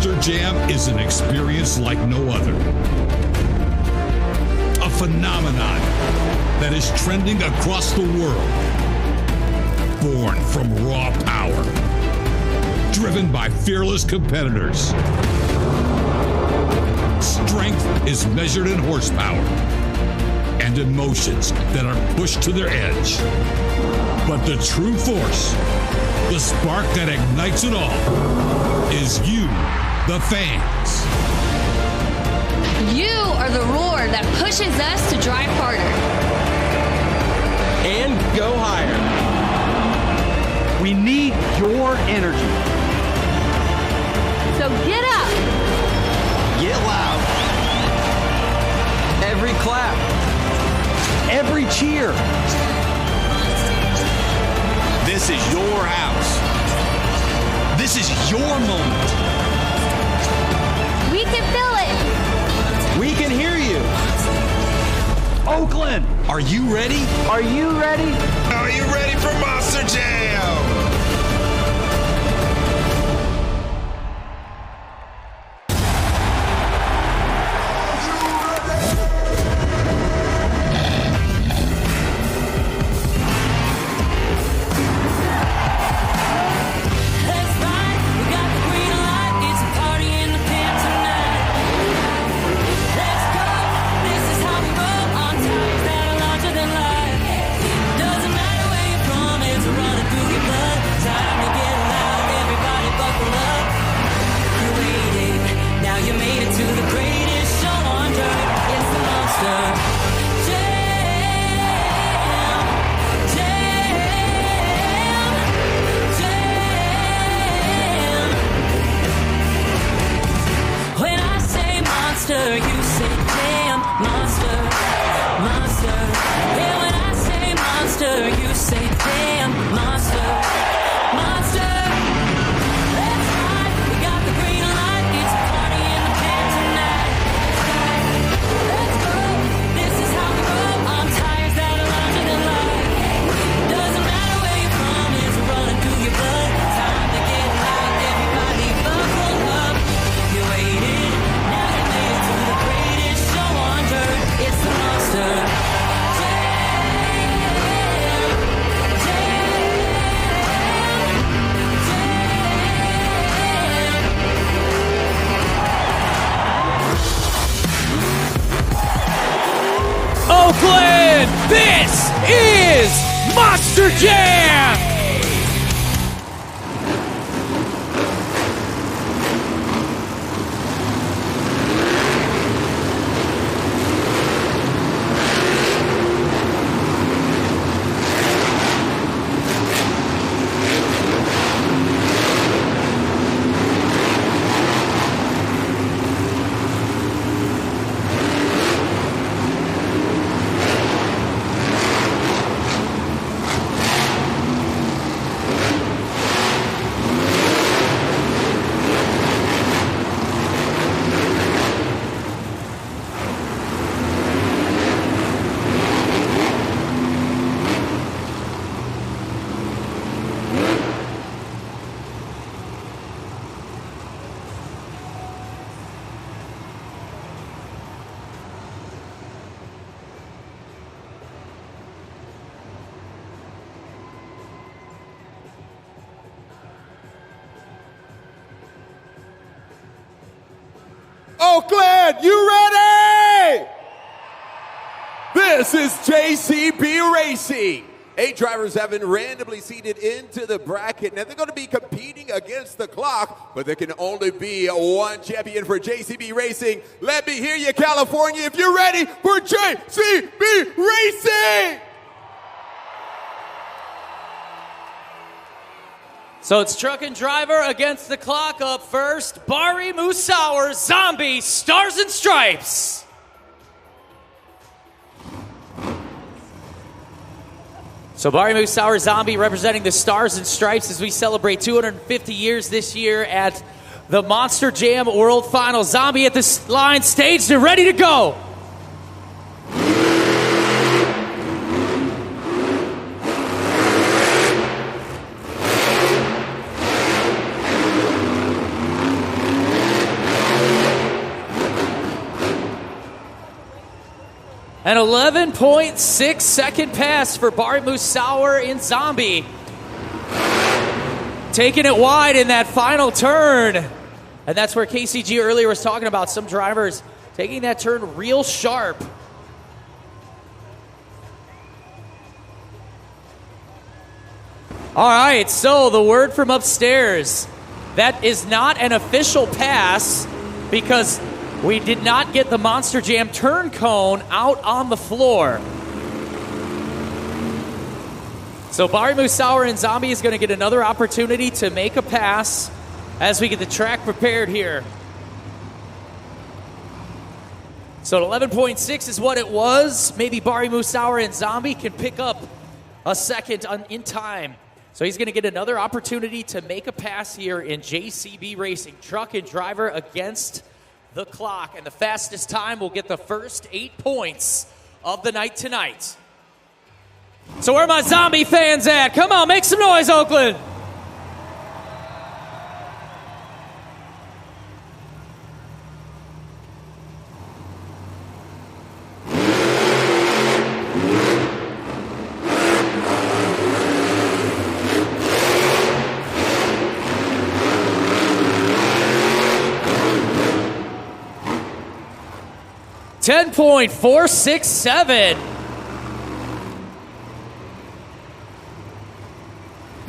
Monster Jam is an experience like no other. A phenomenon that is trending across the world. Born from raw power. Driven by fearless competitors. Strength is measured in horsepower and emotions that are pushed to their edge. But the true force, the spark that ignites it all, is you, the fans. You are the roar that pushes us to drive harder. And go higher. We need your energy. So get up. Get loud. Every clap. Every cheer. This is your house. This is your moment. We can feel it. We can hear you. Oakland, Are you ready? are you ready? Are you ready for Monster Jam? Oakland, this is Monster Jam! Oakland, you ready? This is JCB Racing. 8 drivers have been randomly seated into the bracket. Now they're going to be competing against the clock, but there can only be one champion for JCB Racing. Let me hear you, California, if you're ready for JCB Racing. So it's truck and driver against the clock. Up first, Bari Musauer, Zombie, Stars and Stripes. So Bari Musauer, Zombie representing the Stars and Stripes as we celebrate 250 years this year at the Monster Jam World Final. Zombie at the line, staged and ready to go. An 11.6 second pass for Bari Musauer in Zombie. Taking it wide in that final turn. And that's where KCG earlier was talking about some drivers taking that turn real sharp. All right, so the word from upstairs. That is not an official pass because we did not get the Monster Jam turn cone out on the floor. So Bari Musauer and Zombie is going to get another opportunity to make a pass as we get the track prepared here. So 11.6 is what it was. Maybe Bari Musauer and Zombie can pick up a second in time. So he's going to get another opportunity to make a pass here in JCB Racing. Truck and driver against the clock. And the fastest time will get the first 8 points of the night tonight. So where are my Zombie fans at? Come on, make some noise, Oakland. .467.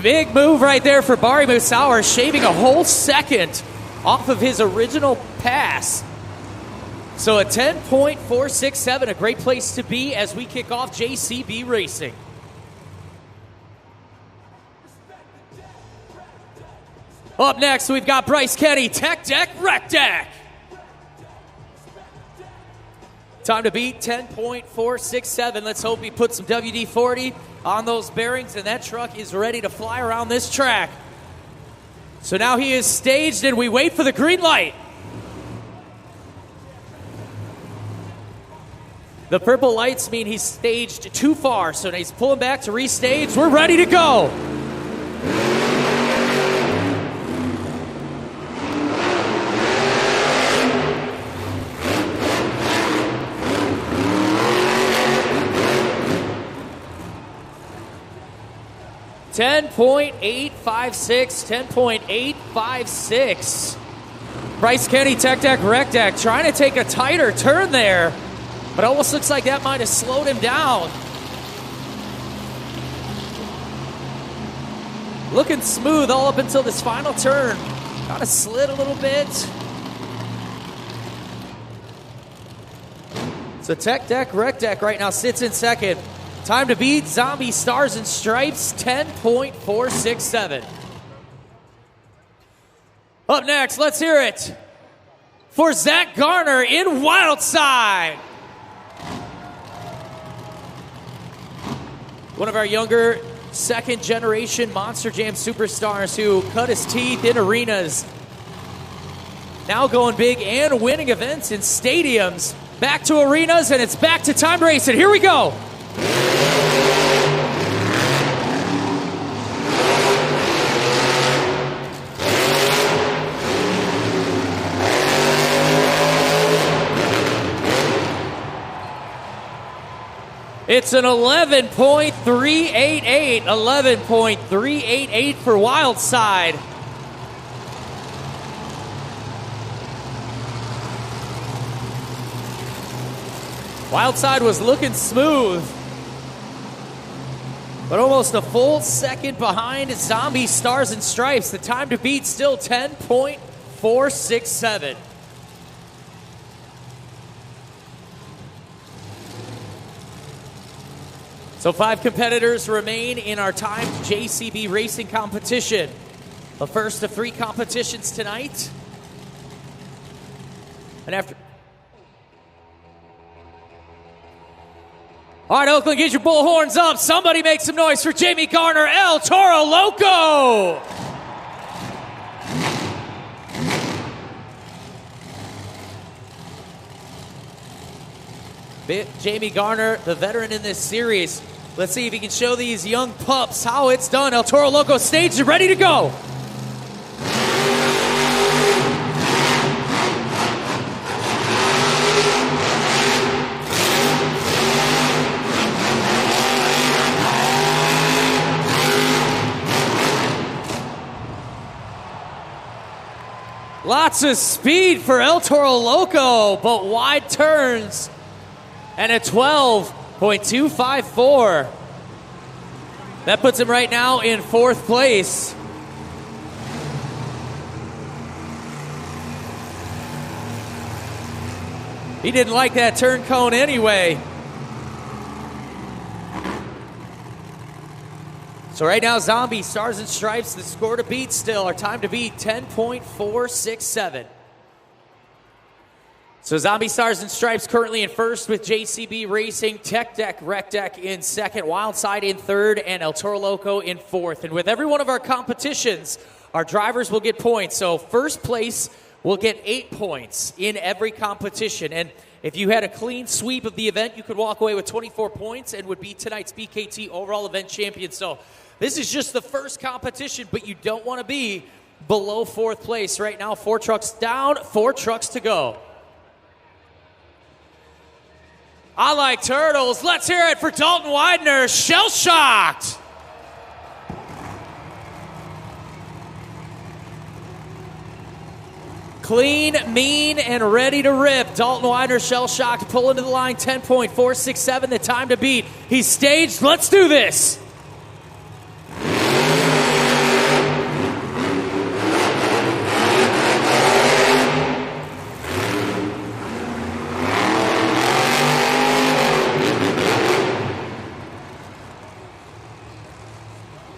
Big move right there for Bari Musauer, shaving a whole second off of his original pass. So a 10.467, a great place to be as we kick off JCB Racing. Up next, we've got Bryce Kenny, Tech Deck, Rec Deck. Time to beat 10.467. Let's hope he puts some WD-40 on those bearings, and that truck is ready to fly around this track. So now he is staged, and we wait for the green light. The purple lights mean he's staged too far, so he's pulling back to restage. We're ready to go. .856. Bryce Kenny, Tech Deck, Rec Deck, trying to take a tighter turn there, but almost looks like that might have slowed him down. Looking smooth all up until this final turn. Kind of slid a little bit. So Tech Deck, Rec Deck right now sits in second. Time to beat Zombie Stars and Stripes, 10.467. Up next, let's hear it for Zach Garner in Wildside. One of our younger second-generation Monster Jam superstars who cut his teeth in arenas. Now going big and winning events in stadiums. Back to arenas, and it's back to time racing. Here we go. It's an 11.388. 11.388 for Wildside. Wildside was looking smooth, but almost a full second behind Zombie Stars and Stripes. The time to beat still 10.467. So 5 competitors remain in our timed JCB Racing competition. The first of 3 competitions tonight. And after... All right, Oakland, get your bullhorns up. Somebody make some noise for Jamie Garner, El Toro Loco. Jamie Garner, the veteran in this series. Let's see if he can show these young pups how it's done. El Toro Loco staged and ready to go. Lots of speed for El Toro Loco, but wide turns and a 12.254. That puts him right now in 4th place. He didn't like that turn cone anyway. So right now, Zombie, Stars and Stripes, the score to beat still. Our time to beat, 10.467. So Zombie, Stars and Stripes currently in first with JCB Racing, Tech Deck, Rec Deck in second, Wildside in third, and El Toro Loco in fourth. And with every one of our competitions, our drivers will get points. So first place will get 8 points in every competition. And if you had a clean sweep of the event, you could walk away with 24 points and would be tonight's BKT overall event champion. So this is just the first competition, but you don't want to be below 4th place. Right now, 4 trucks down, 4 trucks to go. I like turtles. Let's hear it for Dalton Widener, shell-shocked. Clean, mean, and ready to rip. Dalton Widener, shell-shocked, pulling to the line, 10.467, the time to beat. He's staged. Let's do this.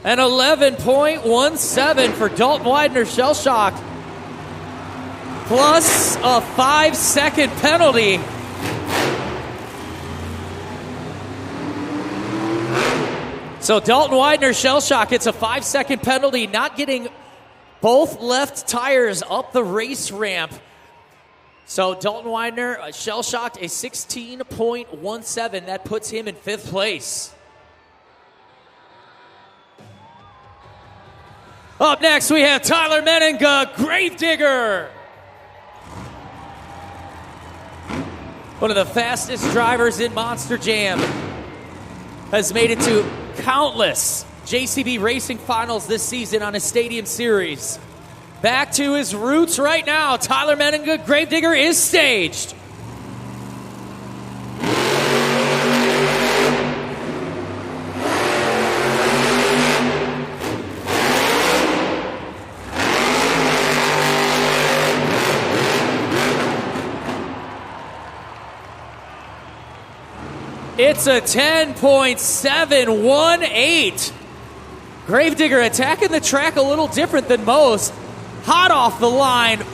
An 11.17 for Dalton Widener, shell-shocked. Plus a 5-second penalty. So Dalton Widener, shell-shock, it's a 5-second penalty, not getting both left tires up the race ramp. So Dalton Widener, shell-shocked, a 16.17. That puts him in 5th place. Up next, we have Tyler Menninga, Gravedigger. One of the fastest drivers in Monster Jam. Has made it to countless JCB Racing finals this season on his Stadium Series. Back to his roots right now. Tyler Menninga, Gravedigger is staged. It's a 10.718. Gravedigger attacking the track a little different than most. Hot off the line,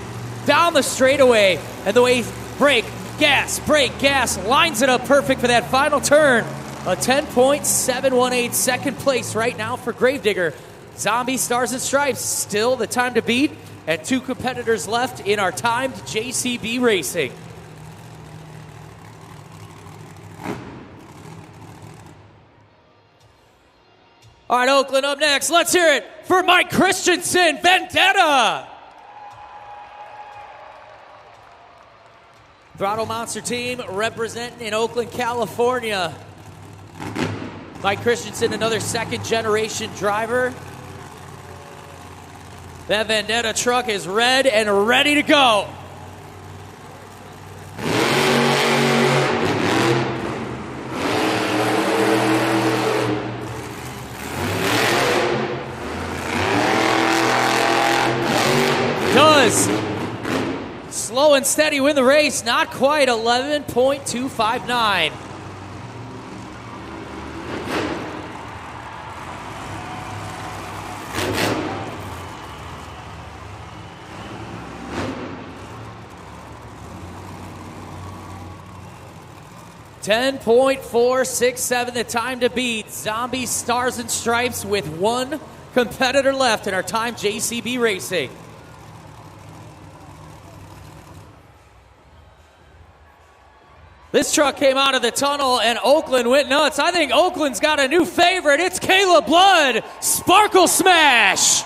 down the straightaway, and the way brake, gas, lines it up perfect for that final turn. A 10.718, second place right now for Gravedigger. Zombie, Stars and Stripes, still the time to beat, and 2 competitors left in our timed JCB Racing. All right, Oakland up next. Let's hear it for Mike Christensen, Vendetta. Throttle Monster team representing in Oakland, California. Mike Christensen, another second-generation driver. That Vendetta truck is red and ready to go. Does slow and steady win the race, not quite, 11.259. .467, the time to beat. Zombie, Stars and Stripes with 1 competitor left in our time JCB Racing. This truck came out of the tunnel and Oakland went nuts. I think Oakland's got a new favorite. It's Caleb Blood, Sparkle Smash.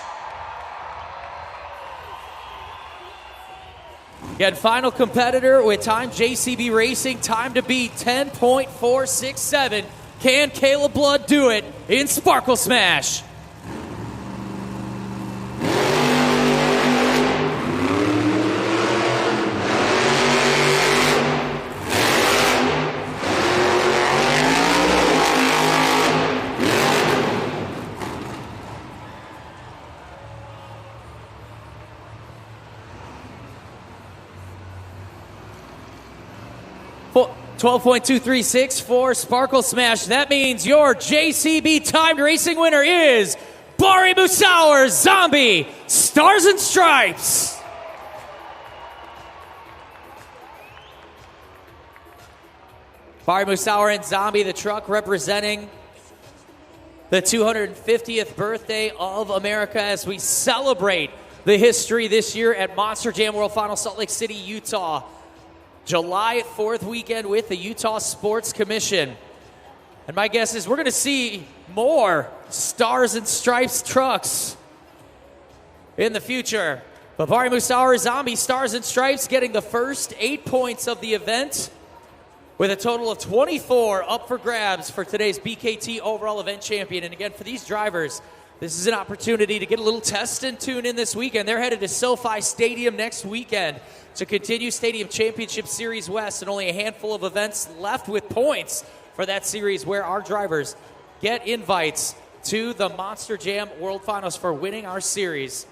Again, final competitor with time JCB Racing, time to beat 10.467. Can Caleb Blood do it in Sparkle Smash? 12.236 for Sparkle Smash. That means your JCB timed racing winner is Bari Musauer Zombie Stars and Stripes. Bari Musauer and Zombie, the truck representing the 250th birthday of America as we celebrate the history this year at Monster Jam World Final Salt Lake City, Utah. July 4th weekend with the Utah Sports Commission. And my guess is we're going to see more Stars and Stripes trucks in the future. But Bari Musauer Zombie Stars and Stripes getting the first 8 points of the event with a total of 24 up for grabs for today's BKT overall event champion. And again, for these drivers, this is an opportunity to get a little test and tune in this weekend. They're headed to SoFi Stadium next weekend to continue Stadium Championship Series West, and only a handful of events left with points for that series where our drivers get invites to the Monster Jam World Finals for winning our series.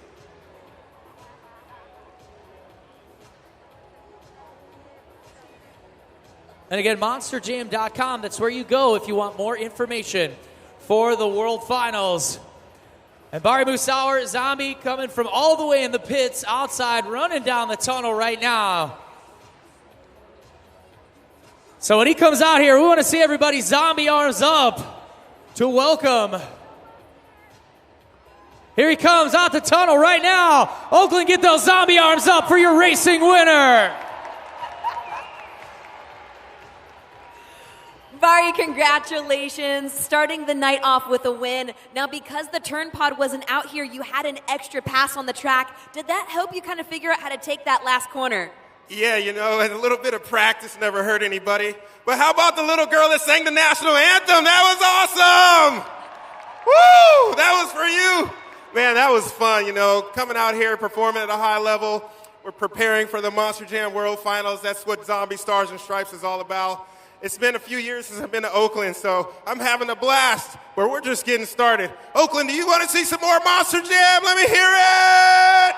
And again, monsterjam.com, that's where you go if you want more information for the World Finals. And Bari Musauer Zombie coming from all the way in the pits outside, running down the tunnel right now. So when he comes out here, we want to see everybody zombie arms up to welcome. Here he comes out the tunnel right now. Oakland, get those zombie arms up for your racing winner. Bari, congratulations. Starting the night off with a win. Now, because the turn pod wasn't out here, you had an extra pass on the track. Did that help you kind of figure out how to take that last corner? Yeah, you know, and a little bit of practice never hurt anybody. But how about the little girl that sang the national anthem? That was awesome! Woo! That was for you. Man, that was fun, you know, coming out here, performing at a high level. We're preparing for the Monster Jam World Finals. That's what Zombie Stars and Stripes is all about. It's been a few years since I've been to Oakland, so I'm having a blast, but we're just getting started. Oakland, do you want to see some more Monster Jam? Let me hear it!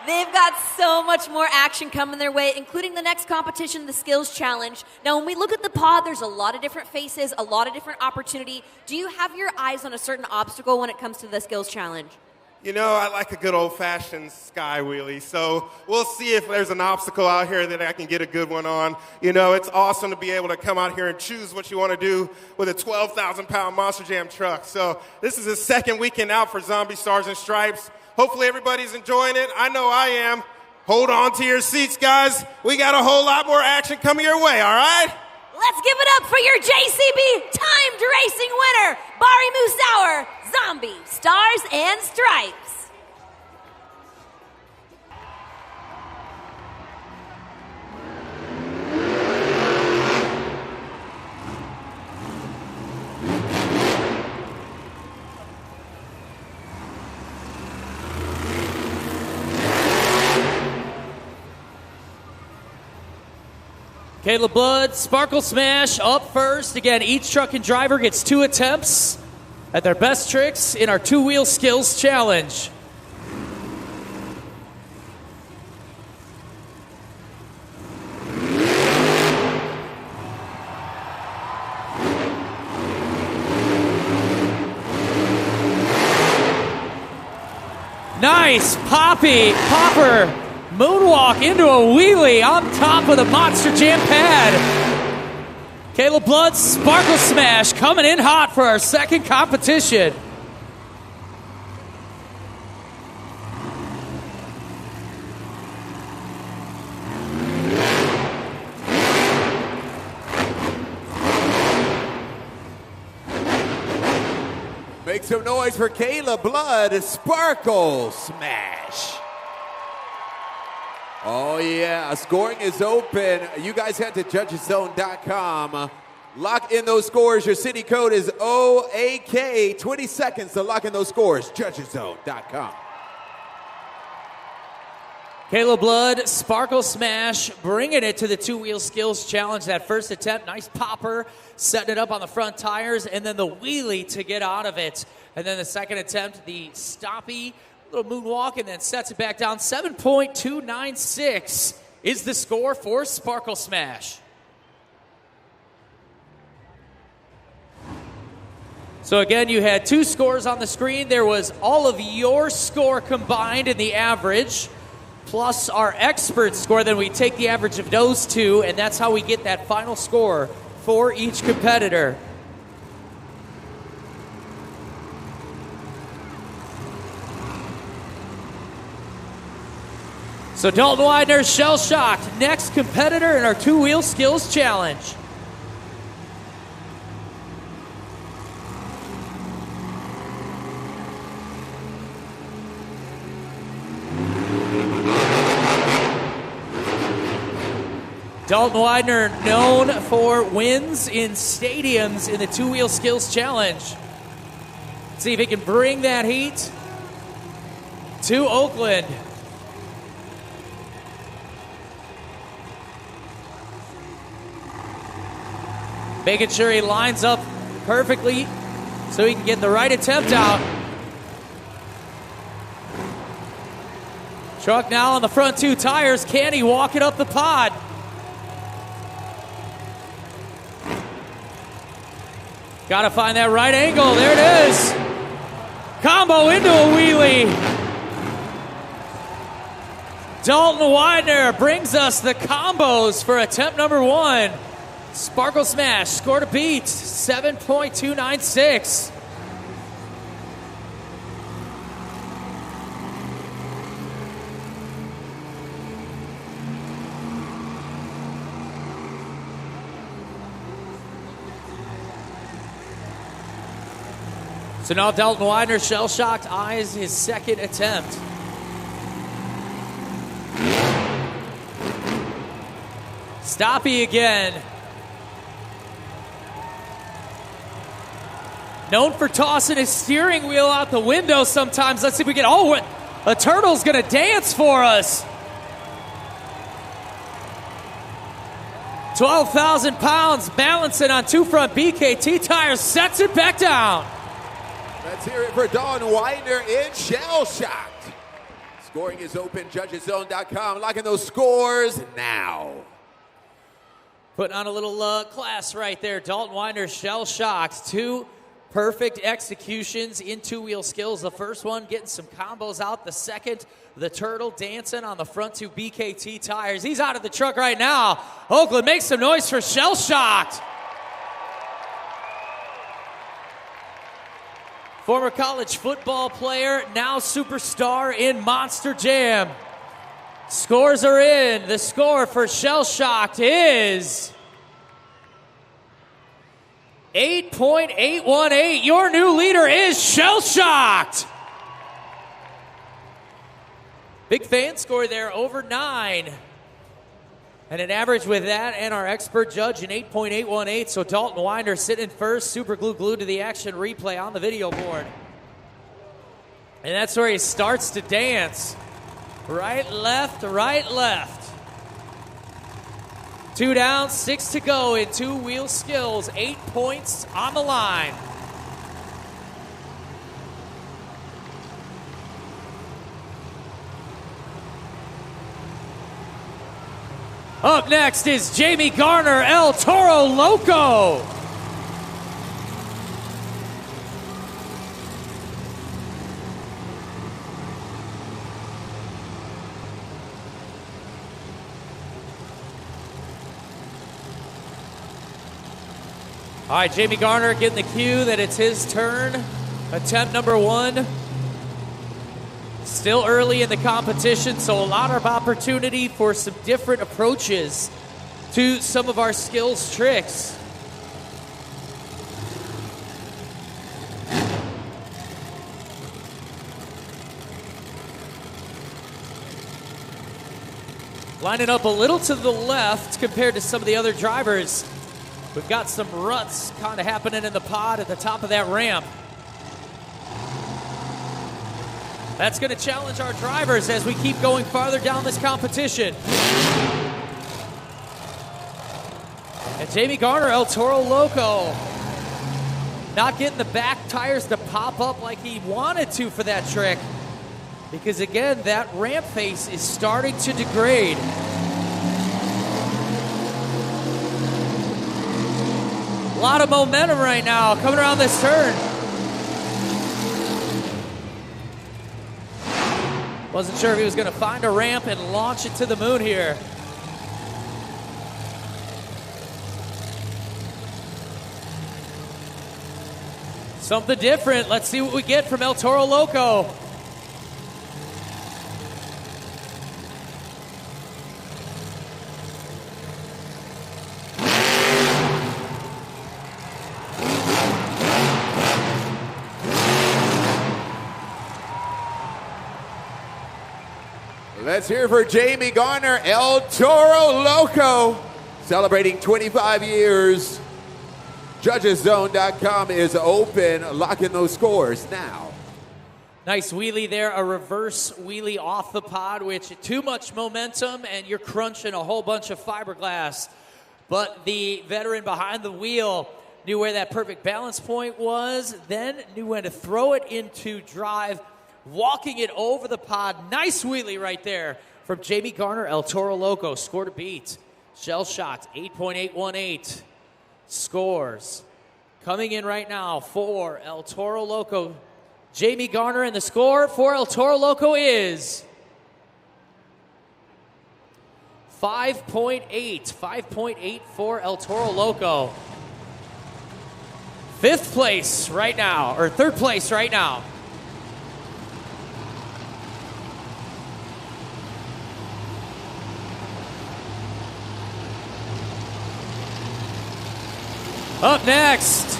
They've got so much more action coming their way, including the next competition, the Skills Challenge. Now, when we look at the pod, there's a lot of different faces, a lot of different opportunity. Do you have your eyes on a certain obstacle when it comes to the Skills Challenge? You know, I like a good old-fashioned sky wheelie, so we'll see if there's an obstacle out here that I can get a good one on. You know, it's awesome to be able to come out here and choose what you want to do with a 12,000-pound Monster Jam truck. So this is the second weekend out for Zombie Stars and Stripes. Hopefully everybody's enjoying it. I know I am. Hold on to your seats, guys. We got a whole lot more action coming your way, all right? Let's give it up for your JCB timed racing winner, Bari Musauer, Zombie Stars and Stripes. Caleb Blood, Sparkle Smash up first. Again, each truck and driver gets 2 attempts at their best tricks in our 2-wheel skills challenge. Nice popper moonwalk into a wheelie on top of the Monster Jam pad. Caleb Blood, Sparkle Smash coming in hot for our second competition. Make some noise for Kayla Blood, Sparkle Smash. Oh yeah, scoring is open. You guys head to judgeszone.com. Lock in those scores. Your city code is OAK. 20 seconds to lock in those scores. Judgeszone.com. Kayla Blood, Sparkle Smash, bringing it to the 2-wheel skills challenge. That first attempt, nice popper, setting it up on the front tires, and then the wheelie to get out of it. And then the second attempt, the stoppy, little moonwalk, and then sets it back down. 7.296 is the score for Sparkle Smash. So again, you had two scores on the screen. There was all of your score combined in the average, plus our expert score. Then we take the average of those two, and that's how we get that final score for each competitor. So Dalton Widener, Shell Shocked, next competitor in our two-wheel skills challenge. Dalton Widener, known for wins in stadiums in the two-wheel skills challenge. Let's see if he can bring that heat to Oakland. Making sure he lines up perfectly so he can get the right attempt out. Truck now on the front two tires. Can he walk it up the pod? Got to find that right angle. There it is. Combo into a wheelie. Dalton Widener brings us the combos for attempt number one. Sparkle Smash, score to beat, 7.296. So now Dalton Widener, shell-shocked, eyes his second attempt. Stoppy again. Known for tossing his steering wheel out the window sometimes. Let's see if we get, oh, a turtle's gonna dance for us. 12,000 pounds, balancing on two front BKT tires, sets it back down. Let's hear it for Dalton Widener in Shell Shocked. Scoring is open, judgeszone.com. Locking those scores now. Putting on a little class right there. Dalton Widener, Shell Shocked. Two perfect executions in two-wheel skills. The first one getting some combos out. The second, the turtle dancing on the front two BKT tires. He's out of the truck right now. Oakland, make some noise for Shell Shocked. Former college football player, now superstar in Monster Jam. Scores are in. The score for Shell Shocked is 8.818. Your new leader is Shell Shocked. Big fan score there, over 9. And an average with that and our expert judge an 8.818. So Dalton Widener sitting first, super glued to the action replay on the video board. And that's where he starts to dance. Right, left, right, left. 2 down, 6 to go in two-wheel skills. 8 points on the line. Up next is Jamie Garner, El Toro Loco. All right, Jamie Garner getting the cue that it's his turn. Attempt number one. Still early in the competition, so a lot of opportunity for some different approaches to some of our skills tricks. Lining up a little to the left compared to some of the other drivers. We've got some ruts kind of happening in the pod at the top of that ramp. That's going to challenge our drivers as we keep going farther down this competition. And Jamie Garner, El Toro Loco, not getting the back tires to pop up like he wanted to for that trick. Because again, that ramp face is starting to degrade. A lot of momentum right now coming around this turn. Wasn't sure if he was going to find a ramp and launch it to the moon here. Something different. Let's see what we get from El Toro Loco. Let's hear for Jamie Garner, El Toro Loco, celebrating 25 years. JudgesZone.com is open. Lock in those scores now. Nice wheelie there, a reverse wheelie off the pod, which too much momentum and you're crunching a whole bunch of fiberglass. But the veteran behind the wheel knew where that perfect balance point was, then knew when to throw it into drive, walking it over the pod. Nice wheelie right there from Jamie Garner, El Toro Loco. Score to beat. Shell shocked, 8.818. Scores coming in right now for El Toro Loco. Jamie Garner, and the score for El Toro Loco is 5.8. 5.8 for El Toro Loco. Fifth place right now, or third place right now. Up next,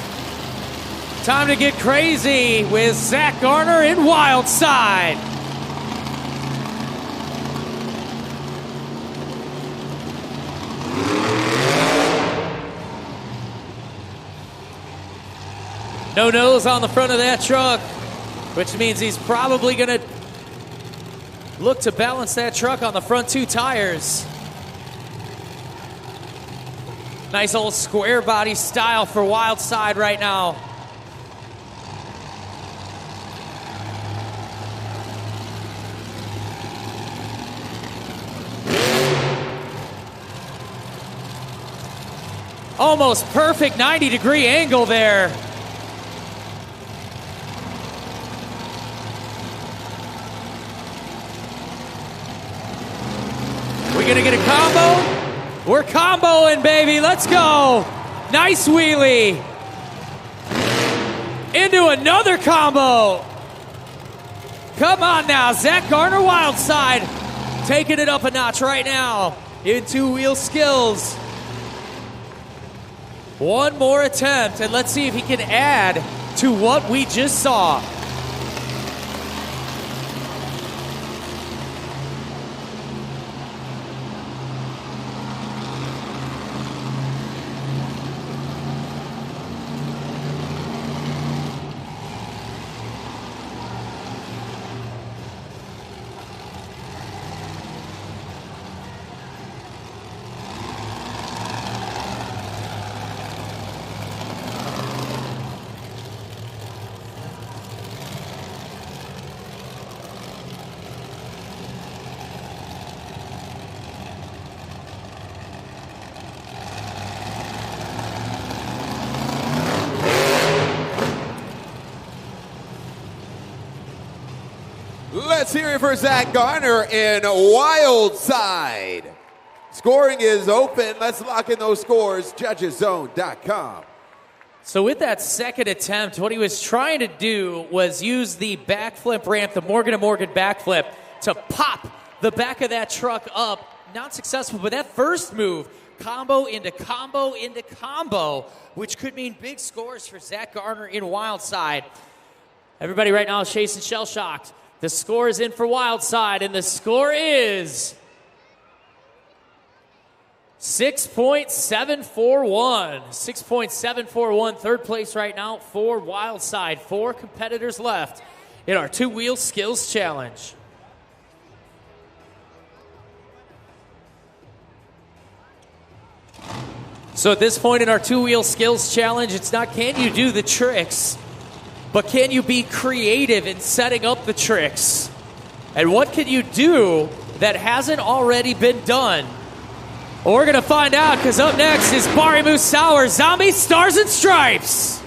time to get crazy with Zach Garner in Wild Side. No nose on the front of that truck, which means he's probably going to look to balance that truck on the front two tires. Nice old square body style for Wild Side right now. Almost perfect 90-degree angle there. We gonna get a combo? We're comboing, baby. Let's go. Nice wheelie. Into another combo. Come on now. Zach Garner, Wild Side, taking it up a notch right now in two-wheel skills. One more attempt, and let's see if he can add to what we just saw. Let's hear it for Zach Garner in Wild Side. Scoring is open. Let's lock in those scores. JudgesZone.com. So with that second attempt, what he was trying to do was use the backflip ramp, the Morgan & Morgan backflip, to pop the back of that truck up. Not successful, but that first move, combo into combo into combo, which could mean big scores for Zach Garner in Wild Side. Everybody right now is chasing shell-shocked. The score is in for Wild Side, and the score is 6.741. 6.741, third place right now for Wild Side. 4 competitors left in our two-wheel skills challenge. So at this point in our two-wheel skills challenge, it's not can you do the tricks, but can you be creative in setting up the tricks? And what can you do that hasn't already been done? Well, we're going to find out, because up next is Bari Musauer, Zombie Stars and Stripes.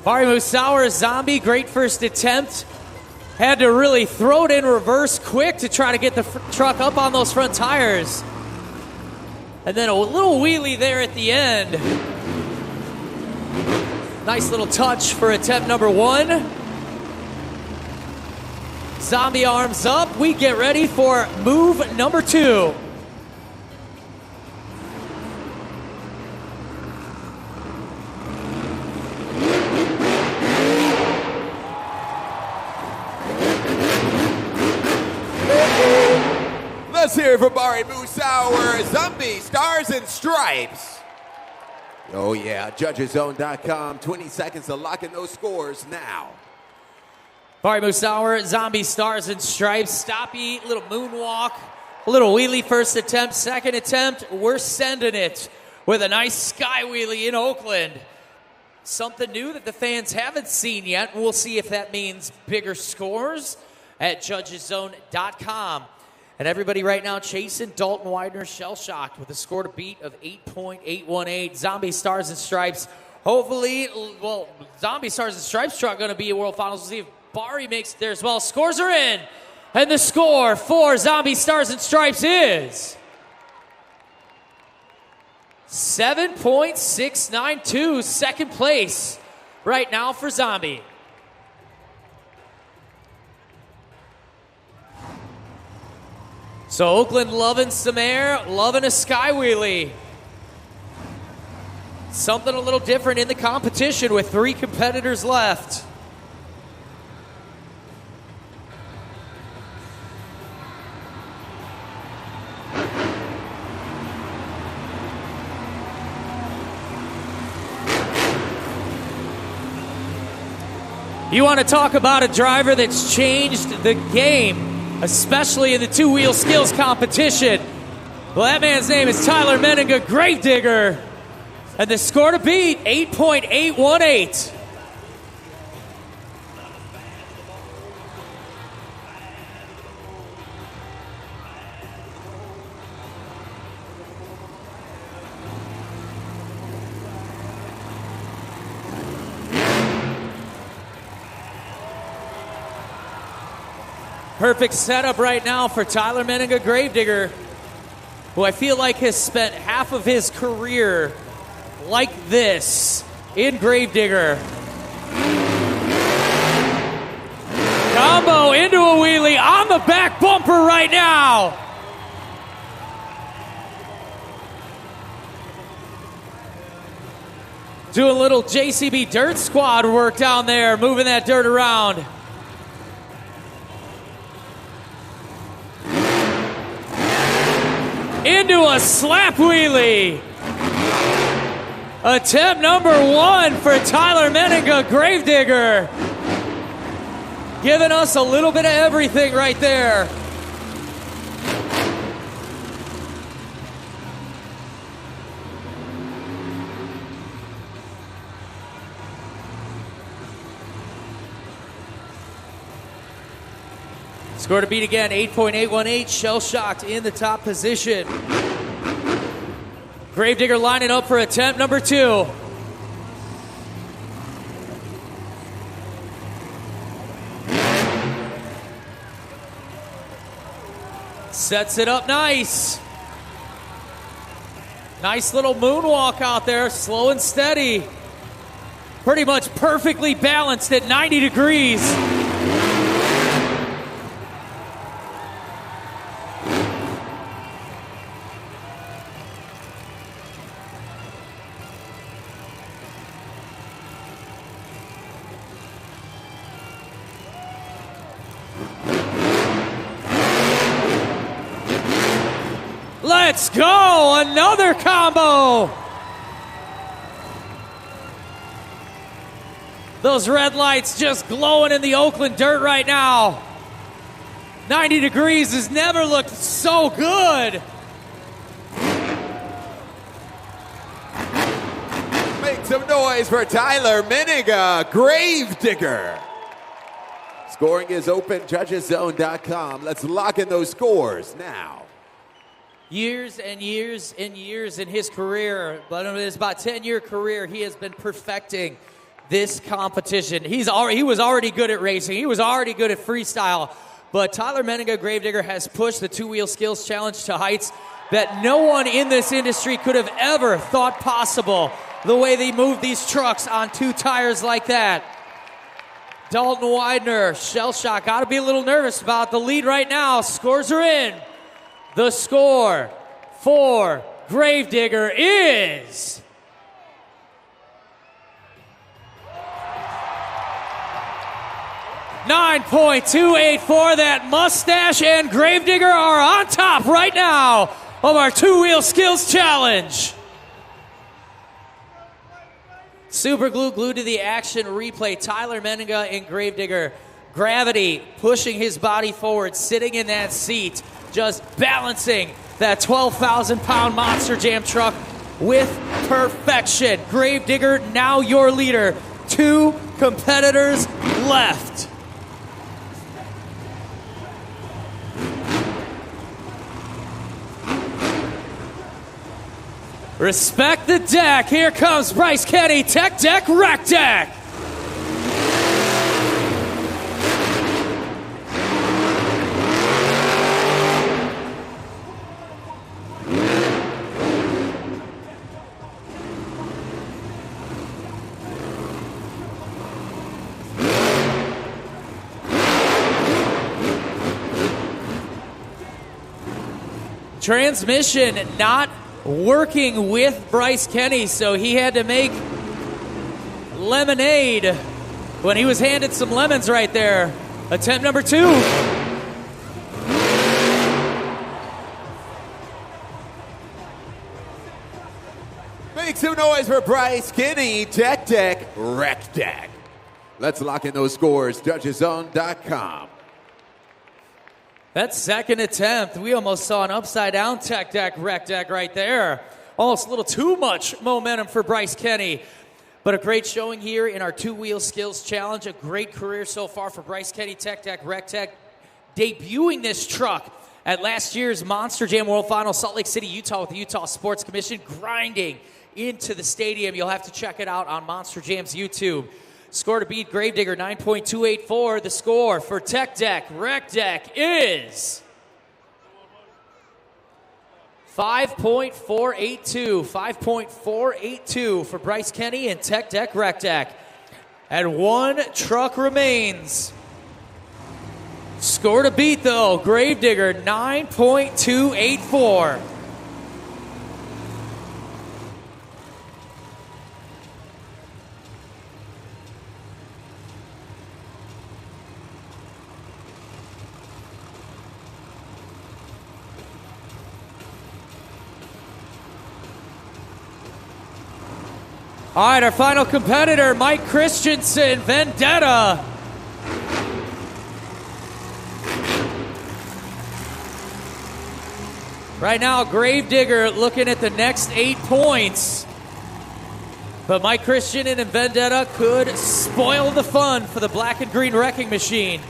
Bari Musauer, Zombie, great first attempt. Had to really throw it in reverse quick to try to get the truck up on those front tires. And then a little wheelie there at the end. Nice little touch for attempt number 1. Zombie arms up. We get ready for move number 2. Let's hear it for Bari Musauer, Zombie Stars and Stripes. Oh yeah, judgeszone.com. 20 seconds to lock in those scores now. Bari Musauer, Zombie Stars and Stripes. Stoppy, little moonwalk, a little wheelie first attempt. Second attempt, we're sending it with a nice sky wheelie in Oakland. Something new that the fans haven't seen yet. We'll see if that means bigger scores at judgeszone.com. And everybody right now chasing Dalton Widener, shell-shocked with a score to beat of 8.818. Zombie Stars and Stripes. Hopefully, well, Zombie Stars and Stripes truck going to be a World Finals. We'll see if Bari makes it there as well. Scores are in. And the score for Zombie Stars and Stripes is 7.692. Second place right now for Zombie. So Oakland loving some air, loving a sky wheelie. Something a little different in the competition with 3 competitors left. You want to talk about a driver that's changed the game, especially in the 2-wheel skills competition. Well, that man's name is Tyler Menninga, Gravedigger. And the score to beat, 8.818. Perfect setup right now for Tyler Menninga, Gravedigger, who I feel like has spent half of his career like this in Gravedigger. Combo into a wheelie on the back bumper right now. Doing a little JCB Dirt Squad work down there, moving that dirt around. Into a slap wheelie. Attempt number 1 for Tyler Menninga, Gravedigger. Giving us a little bit of everything right there. Score to beat again, 8.818, shell-shocked in the top position. Gravedigger lining up for attempt number 2. Sets it up nice. Nice little moonwalk out there, slow and steady. Pretty much perfectly balanced at 90 degrees. Let's go. Another combo. Those red lights just glowing in the Oakland dirt right now. 90 degrees has never looked so good. Make some noise for Tyler Miniga, Gravedigger. Scoring is open, judgeszone.com. Let's lock in those scores now. Years and years and years in his career, but in his about 10-year career, he has been perfecting this competition. He was already good at racing. He was already good at freestyle. But Tyler Miniga, Gravedigger, has pushed the two-wheel skills challenge to heights that no one in this industry could have ever thought possible. The way they move these trucks on two tires like that. Dalton Widener, shell shock. Got to be a little nervous about the lead right now. Scores are in. The score for Gravedigger is 9.284. That mustache and Gravedigger are on top right now of our two-wheel skills challenge. Super glue glued to the action replay. Tyler Miniga and Gravedigger. Gravity pushing his body forward, sitting in that seat, just balancing that 12,000-pound Monster Jam truck with perfection. Gravedigger, now your leader. 2 competitors left. Respect the deck. Here comes Bryce Kenny. Tech deck, wreck deck. Transmission not working with Bryce Kenny, so he had to make lemonade when he was handed some lemons right there. Attempt number 2. Make some noise for Bryce Kenny, Tech deck, wreck deck. Let's lock in those scores, judgeszone.com. That second attempt, we almost saw an upside-down tech deck, wreck deck right there. Almost a little too much momentum for Bryce Kenny. But a great showing here in our two-wheel skills challenge. A great career so far for Bryce Kenny, tech deck, wreck deck. Debuting this truck at last year's Monster Jam World Final, Salt Lake City, Utah, with the Utah Sports Commission. Grinding into the stadium. You'll have to check it out on Monster Jam's YouTube. Score to beat Gravedigger, 9.284. The score for Tech Deck, Wreck Deck is 5.482. 5.482 for Bryce Kenny and Tech Deck, Wreck Deck. And 1 truck remains. Score to beat, though, Gravedigger, 9.284. All right, our final competitor, Mike Christensen, Vendetta. Right now, Gravedigger looking at the next 8 points. But Mike Christensen and Vendetta could spoil the fun for the black and green wrecking machine.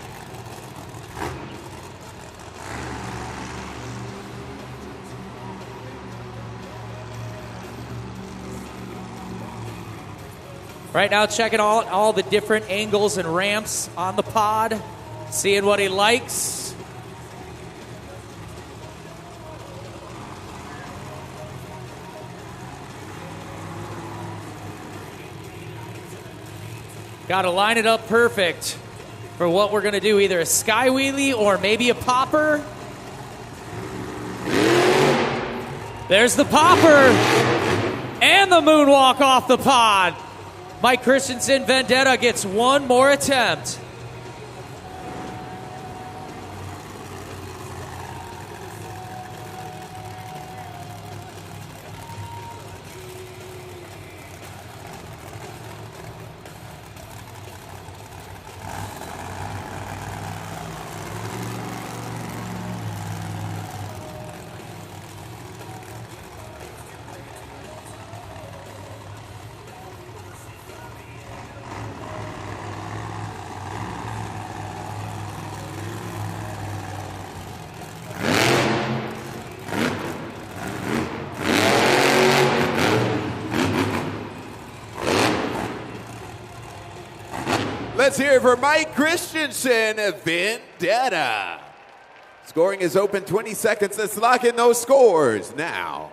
Right now, checking all the different angles and ramps on the pod, seeing what he likes. Got to line it up perfect for what we're going to do, either a sky wheelie or maybe a popper. There's the popper and the moonwalk off the pod. Mike Christensen, Vendetta, gets 1 more attempt. let's hear it for Mike Christensen, Vendetta. Scoring is open, 20 seconds. Let's lock in those scores now.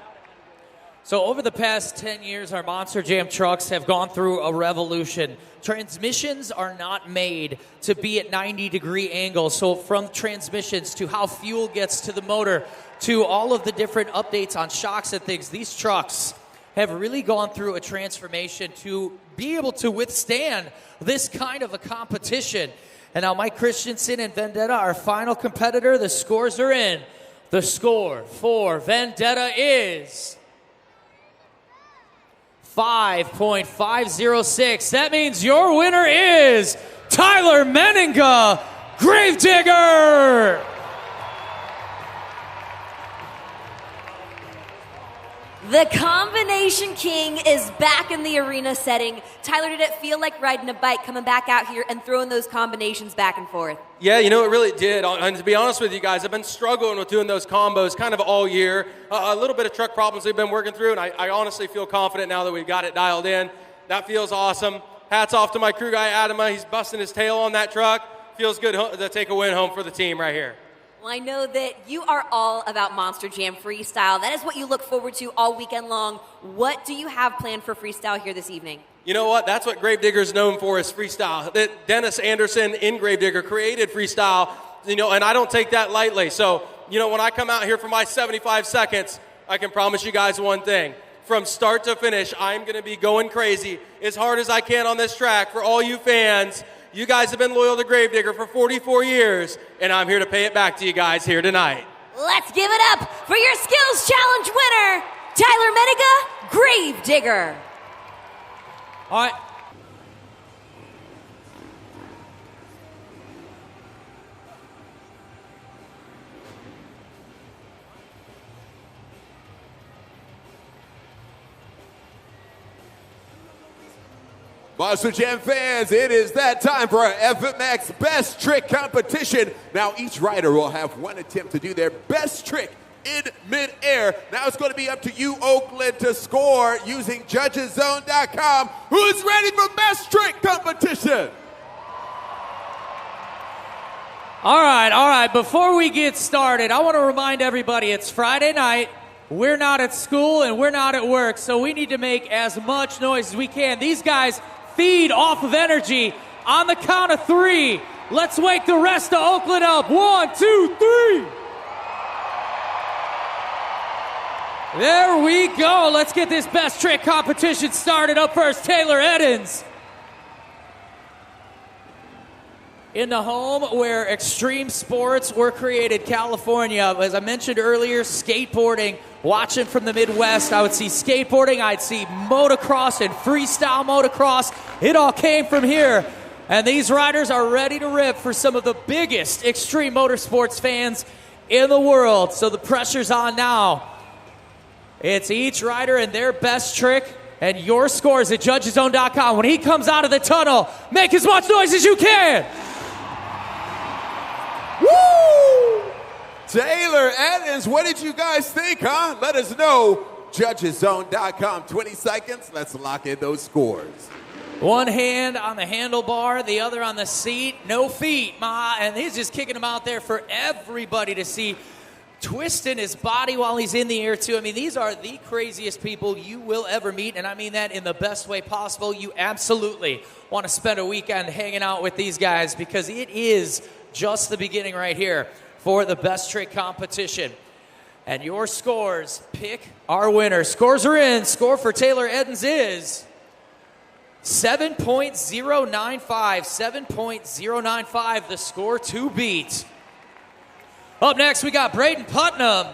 So over the past 10 years, our Monster Jam trucks have gone through a revolution. Transmissions are not made to be at 90-degree angles. So from transmissions to how fuel gets to the motor to all of the different updates on shocks and things, these trucks have really gone through a transformation to be able to withstand this kind of a competition. And now Mike Christensen and Vendetta, our final competitor, the scores are in. The score for Vendetta is 5.506. That means your winner is Tyler Meninga, Gravedigger. The combination king is back in the arena setting. Tyler, did it feel like riding a bike, coming back out here and throwing those combinations back and forth? Yeah, you know, it really did. And to be honest with you guys, I've been struggling with doing those combos kind of all year. A little bit of truck problems we've been working through, and I honestly feel confident now that we've got it dialed in. That feels awesome. Hats off to my crew guy, Adama. He's busting his tail on that truck. Feels good to take a win home for the team right here. Well, I know that you are all about Monster Jam Freestyle. That is what you look forward to all weekend long. What do you have planned for Freestyle here this evening? You know what? That's what Gravedigger is known for, is freestyle. Dennis Anderson in Gravedigger created freestyle, you know, and I don't take that lightly. So, you know, when I come out here for my 75 seconds, I can promise you guys one thing. From start to finish, I'm going to be going crazy as hard as I can on this track for all you fans. You guys have been loyal to Gravedigger for 44 years, and I'm here to pay it back to you guys here tonight. Let's give it up for your Skills Challenge winner, Tyler Meninga, Gravedigger. All right. Monster Jam fans, it is that time for our FMX Best Trick competition. Now, each rider will have one attempt to do their best trick in midair. Now it's going to be up to you, Oakland, to score using JudgesZone.com. Who's ready for Best Trick competition? All right. Before we get started, I want to remind everybody it's Friday night. We're not at school and we're not at work, so we need to make as much noise as we can. These guys feed off of energy. On the count of 3, let's wake the rest of Oakland up. 1, 2, 3. There we go. Let's get this best trick competition started. Up first, Taylor Eddins. In the home where extreme sports were created, California. As I mentioned earlier, skateboarding. Watching from the Midwest, I would see skateboarding, I'd see motocross and freestyle motocross. It all came from here. And these riders are ready to rip for some of the biggest extreme motorsports fans in the world. So the pressure's on now. It's each rider and their best trick, and your scores at JudgesZone.com. When he comes out of the tunnel, make as much noise as you can. Woo! Taylor Eddins, what did you guys think, huh? Let us know. JudgesZone.com, 20 seconds. Let's lock in those scores. One hand on the handlebar, the other on the seat. No feet, and he's just kicking them out there for everybody to see. Twisting his body while he's in the air, too. I mean, these are the craziest people you will ever meet, and I mean that in the best way possible. You absolutely want to spend a weekend hanging out with these guys because it is just the beginning right here for the best trick competition. And your scores, pick our winner. Scores are in. Score for Taylor Eddins is 7.095. 7.095, the score to beat. Up next, we got Braden Putnam.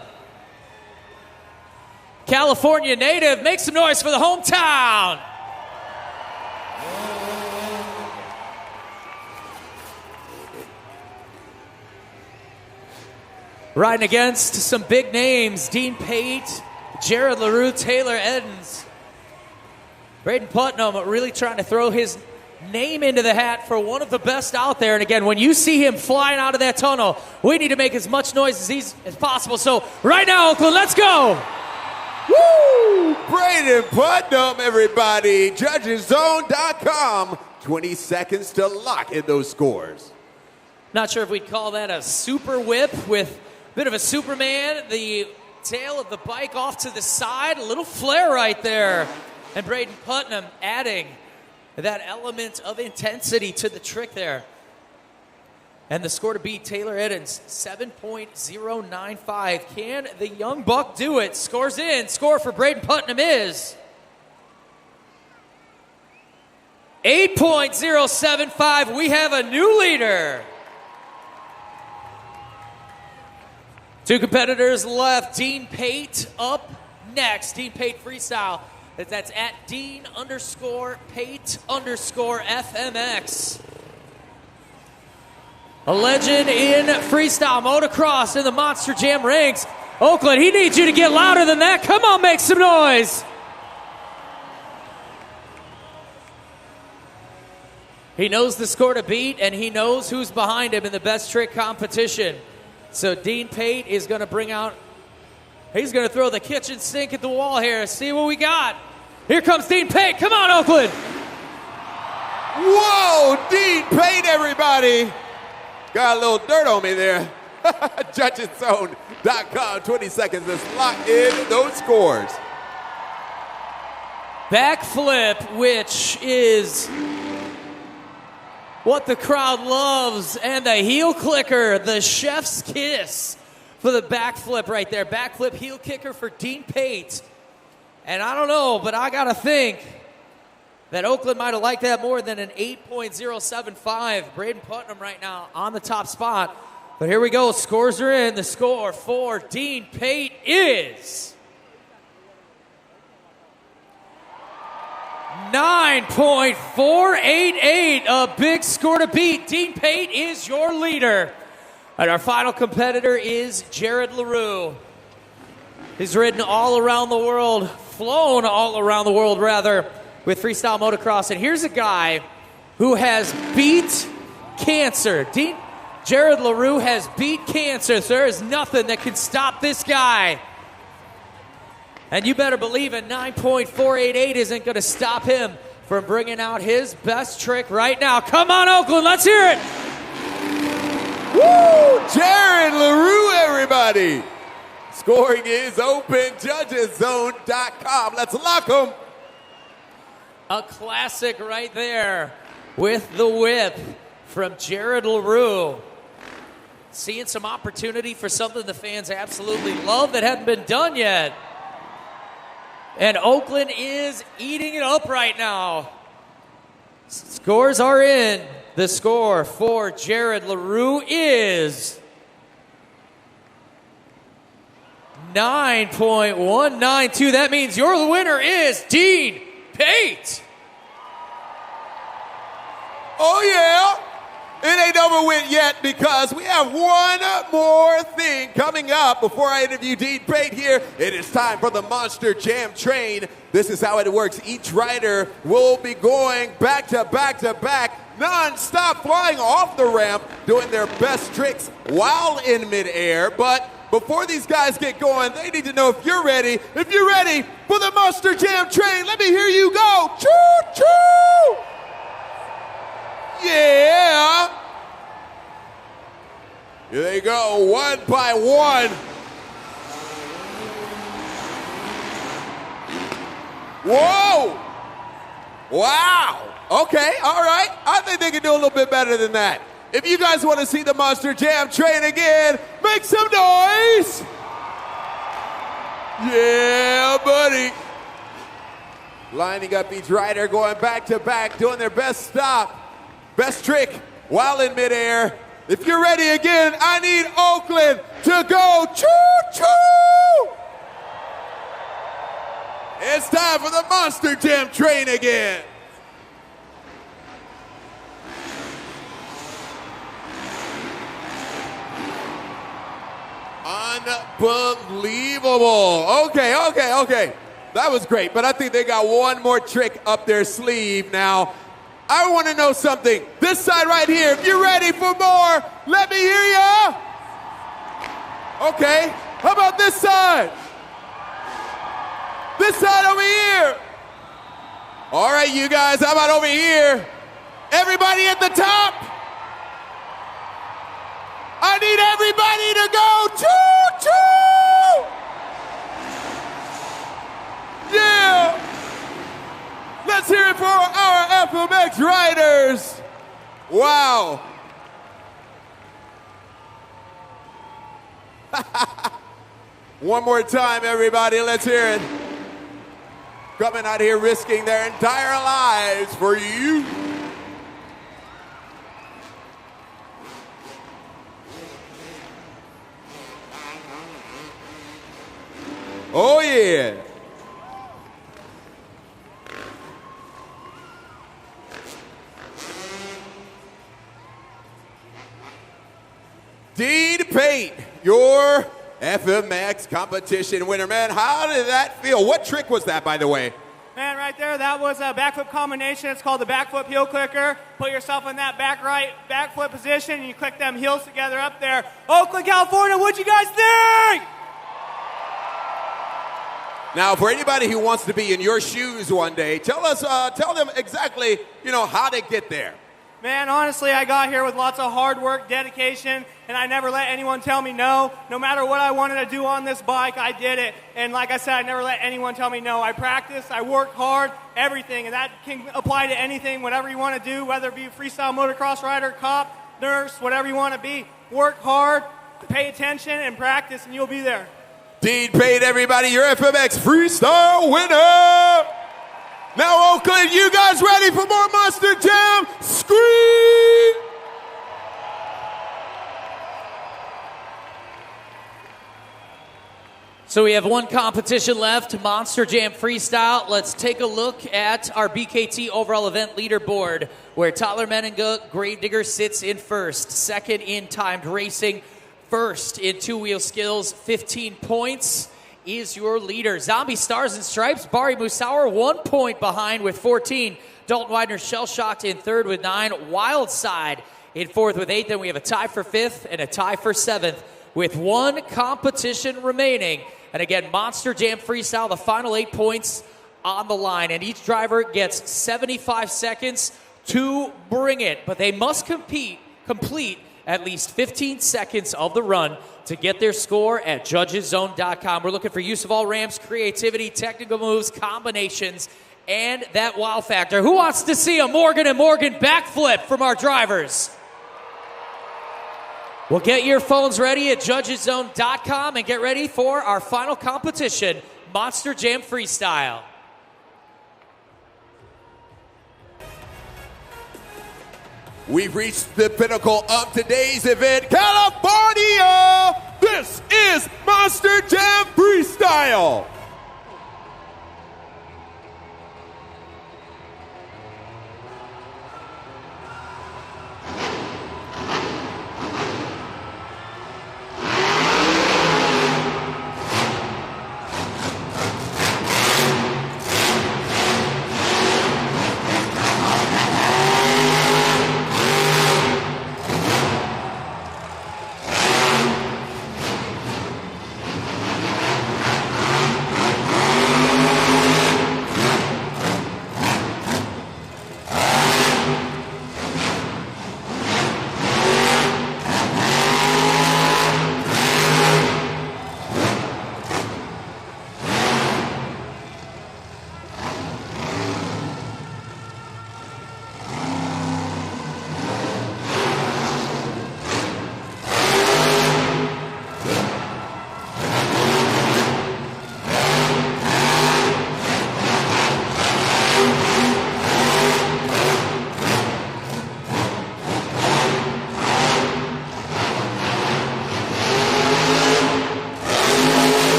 California native. Make some noise for the hometown. Riding against some big names, Dean Pate, Jared LaRue, Taylor Eddins. Braden Putnam really trying to throw his name into the hat for one of the best out there. And again, when you see him flying out of that tunnel, we need to make as much noise as possible. So right now, Oakland, let's go. Woo! Braden Putnam, everybody. JudgesZone.com. 20 seconds to lock in those scores. Not sure if we'd call that a super whip with a bit of a Superman, the tail of the bike off to the side, a little flare right there. And Braden Putnam adding that element of intensity to the trick there. And the score to beat Taylor Eddins, 7.095. Can the young buck do it? Scores in. Score for Braden Putnam is 8.075. We have a new leader. Two competitors left. Dean Pate up next. Dean Pate Freestyle. That's at Dean_Pate_FMX. A legend in freestyle motocross in the Monster Jam ranks. Oakland, he needs you to get louder than that. Come on, make some noise. He knows the score to beat, and he knows who's behind him in the best trick competition. So Dean Pate is going to bring out, he's going to throw the kitchen sink at the wall here. See what we got. Here comes Dean Pate. Come on, Oakland. Whoa, Dean Pate, everybody. Got a little dirt on me there. JudgesZone.com, 20 seconds to lock in those scores. Backflip, which is what the crowd loves, and the heel clicker, the chef's kiss for the backflip right there. Backflip heel kicker for Dean Pate. And I don't know, but I got to think that Oakland might have liked that more than an 8.075. Braden Putnam right now on the top spot. But here we go. Scores are in. The score for Dean Pate is 9.488. A big score to beat. Dean Pate is your leader. And our final competitor is Jared LaRue. He's ridden all around the world, flown all around the world, rather, with freestyle motocross. And here's a guy who has beat cancer. Jared LaRue has beat cancer. So there is nothing that can stop this guy. And you better believe it, 9.488 isn't going to stop him from bringing out his best trick right now. Come on, Oakland, let's hear it. Woo! Jared LaRue, everybody. Scoring is open, JudgesZone.com. Let's lock them. A classic right there with the whip from Jared LaRue. Seeing some opportunity for something the fans absolutely love that hadn't been done yet. And Oakland is eating it up right now. Scores are in. The score for Jared LaRue is 9.192. That means your winner is Dean Pate. Oh, yeah. It ain't over with yet because we have one more thing coming up before I interview Dean Pate here. It is time for the Monster Jam train. This is how it works. Each rider will be going back to back to back, non-stop flying off the ramp, doing their best tricks while in midair. But before these guys get going, they need to know if you're ready. If you're ready for the Monster Jam train, let me hear you go. Choo-choo! Yeah! Here they go, one by one. Whoa! Wow! Okay, all right. I think they can do a little bit better than that. If you guys want to see the Monster Jam train again, make some noise! Yeah, buddy. Lining up each rider, going back to back, doing their best stop. Best trick while in midair. If you're ready again, I need Oakland to go choo-choo! It's time for the Monster Jam train again. Unbelievable. Okay. That was great, but I think they got one more trick up their sleeve now. I want to know something. This side right here, if you're ready for more, let me hear ya. Okay, how about this side? This side over here. All right, you guys, how about over here? Everybody at the top. I need everybody to go choo-choo! Yeah! Let's hear it for our FMX riders. Wow. One more time, everybody. Let's hear it. Coming out here risking their entire lives for you. Oh, yeah. Dean Pate, your FMX competition winner. Man, how did that feel? What trick was that, by the way? Man, right there, that was a backflip combination. It's called the backflip heel clicker. Put yourself in that backflip position, and you click them heels together up there. Oakland, California, what'd you guys think? Now, for anybody who wants to be in your shoes one day, tell them exactly, how to get there. Man, honestly, I got here with lots of hard work, dedication, and I never let anyone tell me no. No matter what I wanted to do on this bike, I did it. And like I said, I never let anyone tell me no. I practiced, I worked hard, everything. And that can apply to anything, whatever you want to do, whether it be a freestyle motocross rider, cop, nurse, whatever you want to be. Work hard, pay attention, and practice, and you'll be there. Dean Pate, everybody, your FMX freestyle winner! Now, Oakland, you guys ready for more Monster Jam? Scream! So we have one competition left, Monster Jam Freestyle. Let's take a look at our BKT overall event leaderboard, where Tyler Menninga, Gravedigger, sits in first. Second in timed racing. First in two-wheel skills, 15 points. Is your leader. Zombie Stars and Stripes, Bari Musauer, 1 point behind with 14. Dalton Widener shell-shocked in third with 9. Wildside in fourth with 8. Then we have a tie for fifth and a tie for seventh with one competition remaining. And again, Monster Jam Freestyle, the final 8 points on the line. And each driver gets 75 seconds to bring it. But they must complete at least 15 seconds of the run to get their score at judgeszone.com. We're looking for use of all ramps, creativity, technical moves, combinations, and that wow factor. Who wants to see a Morgan & Morgan backflip from our drivers? Well, get your phones ready at judgeszone.com and get ready for our final competition, Monster Jam Freestyle. We've reached the pinnacle of today's event, California! This is Monster Jam Freestyle!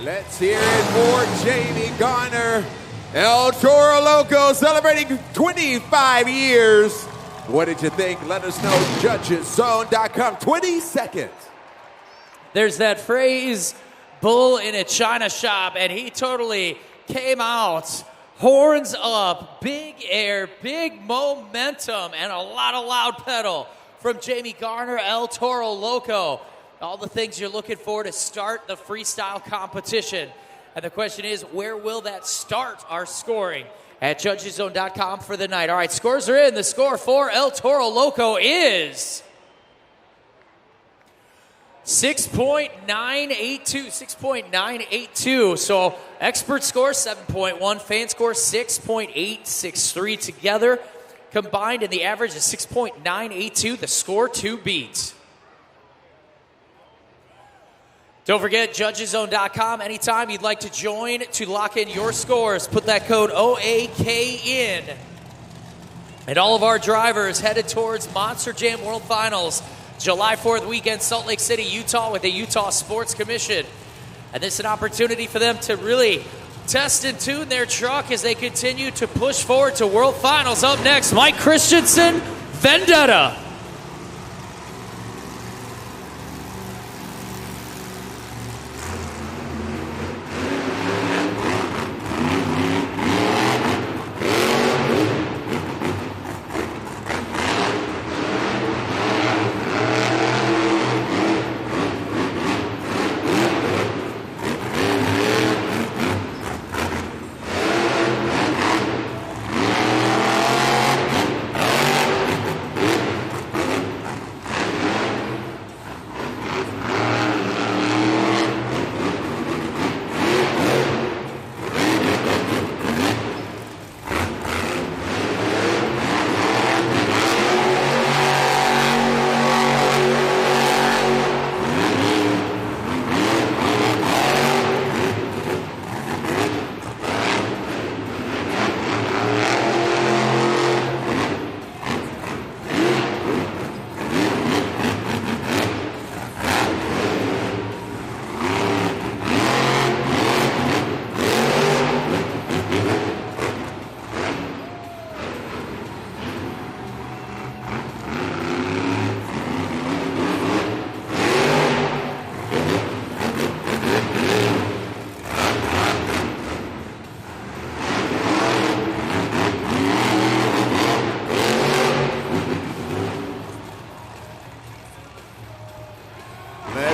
Let's hear it for Jamie Garner. El Toro Loco celebrating 25 years What did you think? Let us know. JudgesZone.com. 20 seconds. There's that phrase, bull in a china shop, and he totally came out, horns up, big air, big momentum, and a lot of loud pedal from Jamie Garner, El Toro Loco. All the things you're looking for to start the freestyle competition. And the question is, where will that start our scoring? At JudgesZone.com for the night. All right, scores are in. The score for El Toro Loco is 6.982. So expert score 7.1, fan score 6.863 together. Combined, and the average is 6.982, the score to beat. Don't forget, JudgesZone.com. Anytime you'd like to join to lock in your scores, put that code OAK in. And all of our drivers headed towards Monster Jam World Finals, July 4th weekend, Salt Lake City, Utah, with the Utah Sports Commission. And this is an opportunity for them to really test and tune their truck as they continue to push forward to World Finals. Up next, Mike Christensen, Vendetta.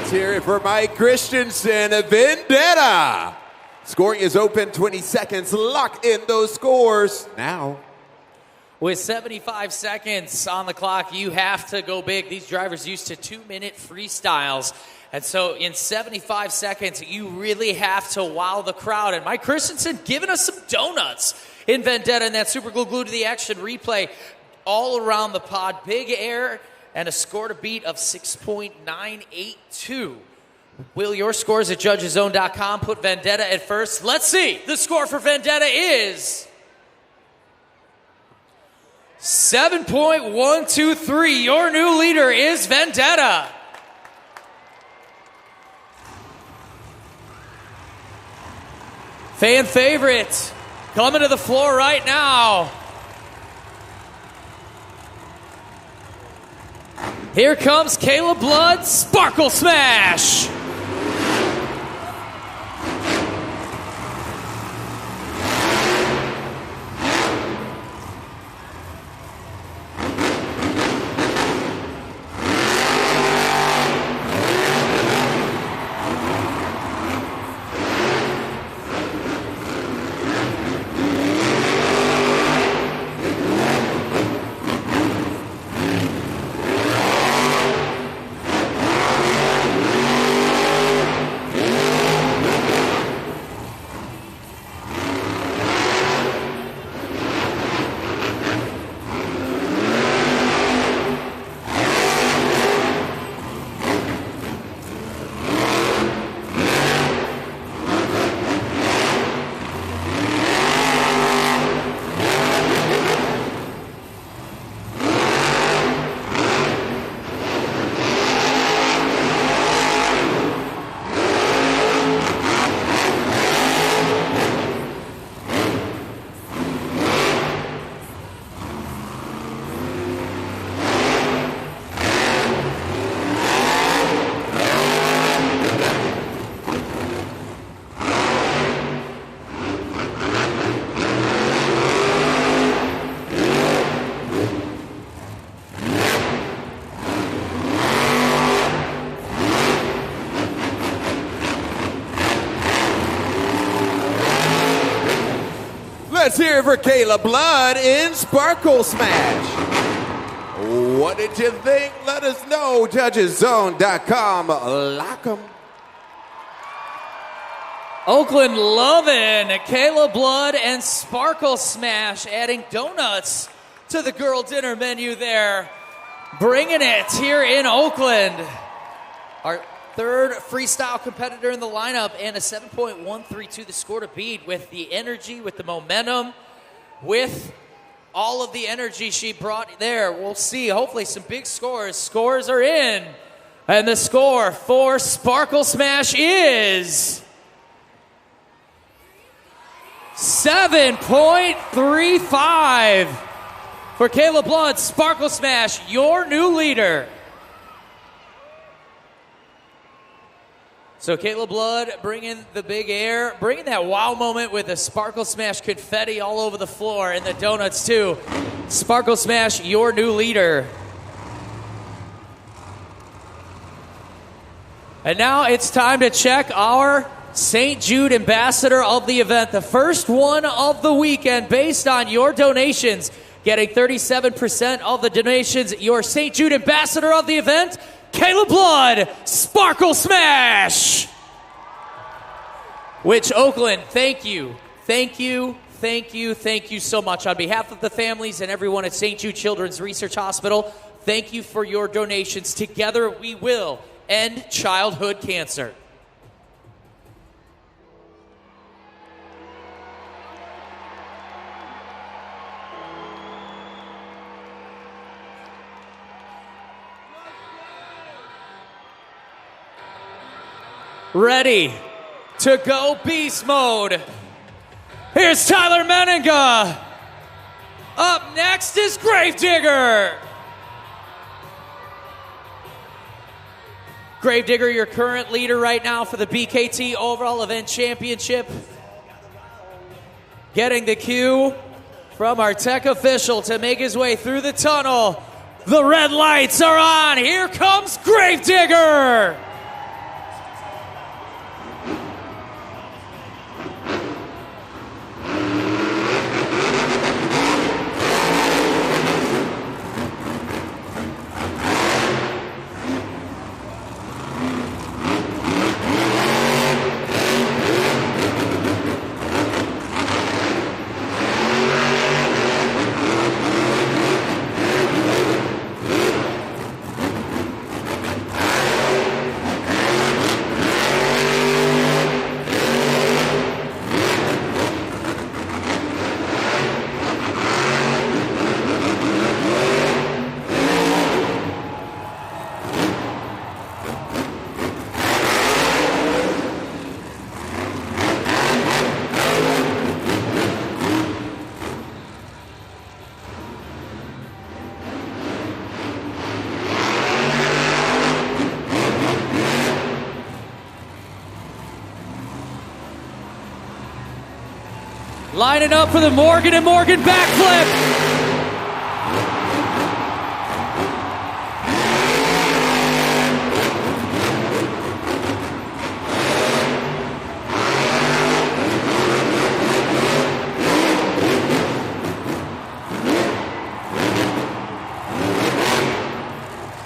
Hear it for Mike Christensen, Vendetta. Scoring is open, 20 seconds. Lock in those scores now. With 75 seconds on the clock, you have to go big. These drivers used to 2-minute freestyles. And so in 75 seconds, you really have to wow the crowd. And Mike Christensen giving us some donuts in Vendetta, and that super glued to the action replay all around the pod. Big air and a score to beat of 6.982. Will your scores at JudgesZone.com put Vendetta at first? Let's see. The score for Vendetta is 7.123. Your new leader is Vendetta. Fan favorite coming to the floor right now. Here comes Caleb Blood, Sparkle Smash. winner for Kayla Blood in Sparkle Smash. What did you think? Let us know. JudgesZone.com. Lock 'em. Oakland loving Kayla Blood and Sparkle Smash, adding donuts to the girl dinner menu there. Bringing it here in Oakland. Our third freestyle competitor in the lineup, and a 7.132 the score to beat, with the energy, with the momentum, with all of the energy she brought there. We'll see, hopefully, some big scores. Scores are in. And the score for Sparkle Smash is 7.35 for Kayla Blood. Sparkle Smash, your new leader. So Kayla Blood bringing the big air, bringing that wow moment with the Sparkle Smash confetti all over the floor, and the donuts too. Sparkle Smash, your new leader. And now it's time to check our St. Jude ambassador of the event, the first one of the weekend, based on your donations. Getting 37% of the donations, your St. Jude ambassador of the event, Kayla Blood, Sparkle Smash! Which, Oakland, thank you, thank you, thank you, thank you so much. On behalf of the families and everyone at St. Jude Children's Research Hospital, thank you for your donations. Together we will end childhood cancer. Ready to go beast mode. Here's Tyler Menninga. Up next is Gravedigger. Gravedigger, your current leader right now for the BKT Overall Event Championship. Getting the cue from our tech official to make his way through the tunnel. The red lights are on. Here comes Gravedigger. Lining up for the Morgan and Morgan backflip.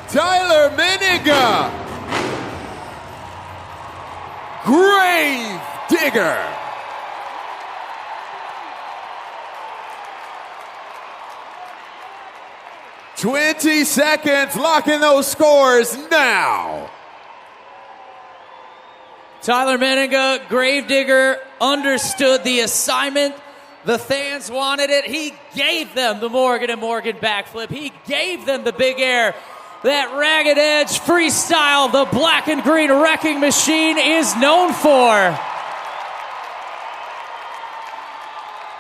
Tyler Menninga. Gravedigger. 20 seconds, locking those scores now. Tyler Menninga, Gravedigger, understood the assignment. The fans wanted it. He gave them the Morgan and Morgan backflip. He gave them the big air. That ragged edge freestyle the black and green wrecking machine is known for.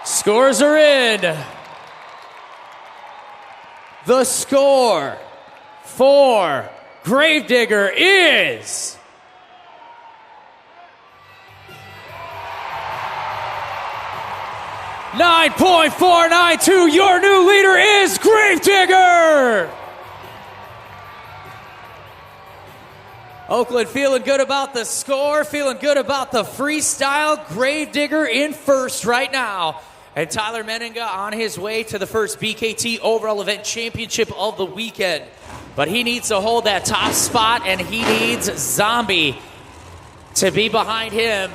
Scores are in. The score for Gravedigger is 9.492. Your new leader is Gravedigger. Oakland feeling good about the score, feeling good about the freestyle. Gravedigger in first right now. And Tyler Meninga on his way to the first BKT overall event championship of the weekend. But he needs to hold that top spot, and he needs Zombie to be behind him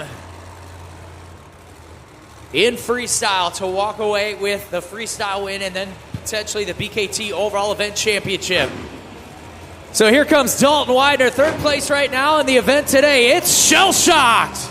in freestyle to walk away with the freestyle win and then potentially the BKT overall event championship. So here comes Dalton Widener, third place right now in the event today. It's Shell Shocked.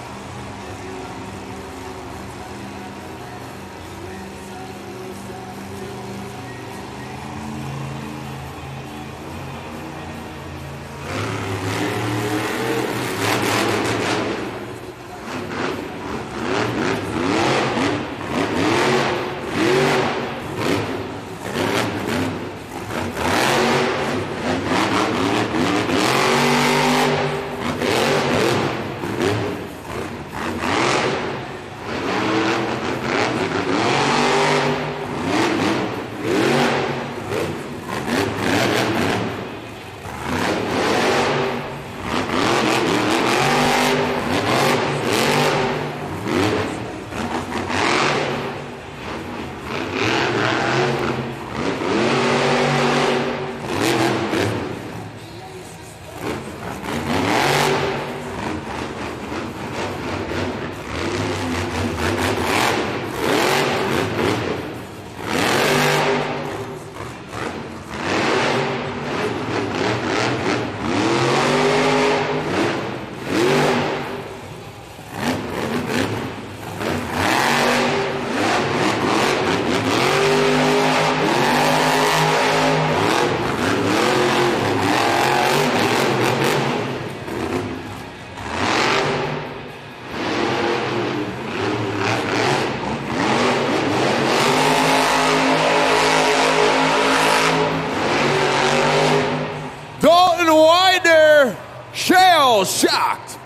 Shocked.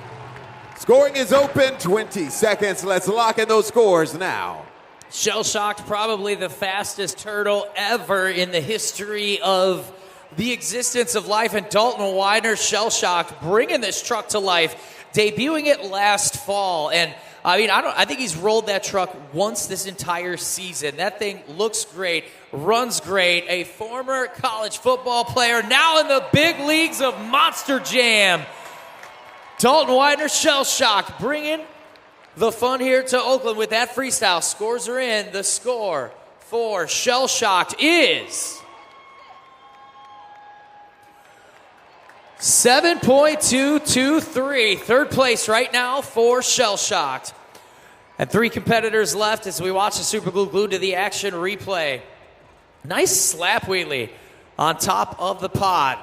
Scoring is open, 20 seconds. Let's lock in those scores now. Shell Shocked, probably the fastest turtle ever in the history of the existence of life. And Dalton Widener, Shell Shocked, bringing this truck to life, debuting it last fall. And I mean, I think he's rolled that truck once this entire season. That thing looks great, runs great. A former college football player, now in the big leagues of Monster Jam. Dalton Widener, Shell Shocked, bringing the fun here to Oakland with that freestyle. Scores are in. The score for Shell Shocked is 7.223. Third place right now for Shell Shocked. And 3 competitors left as we watch the Super Glue glued to the action replay. Nice slap wheelie on top of the pod.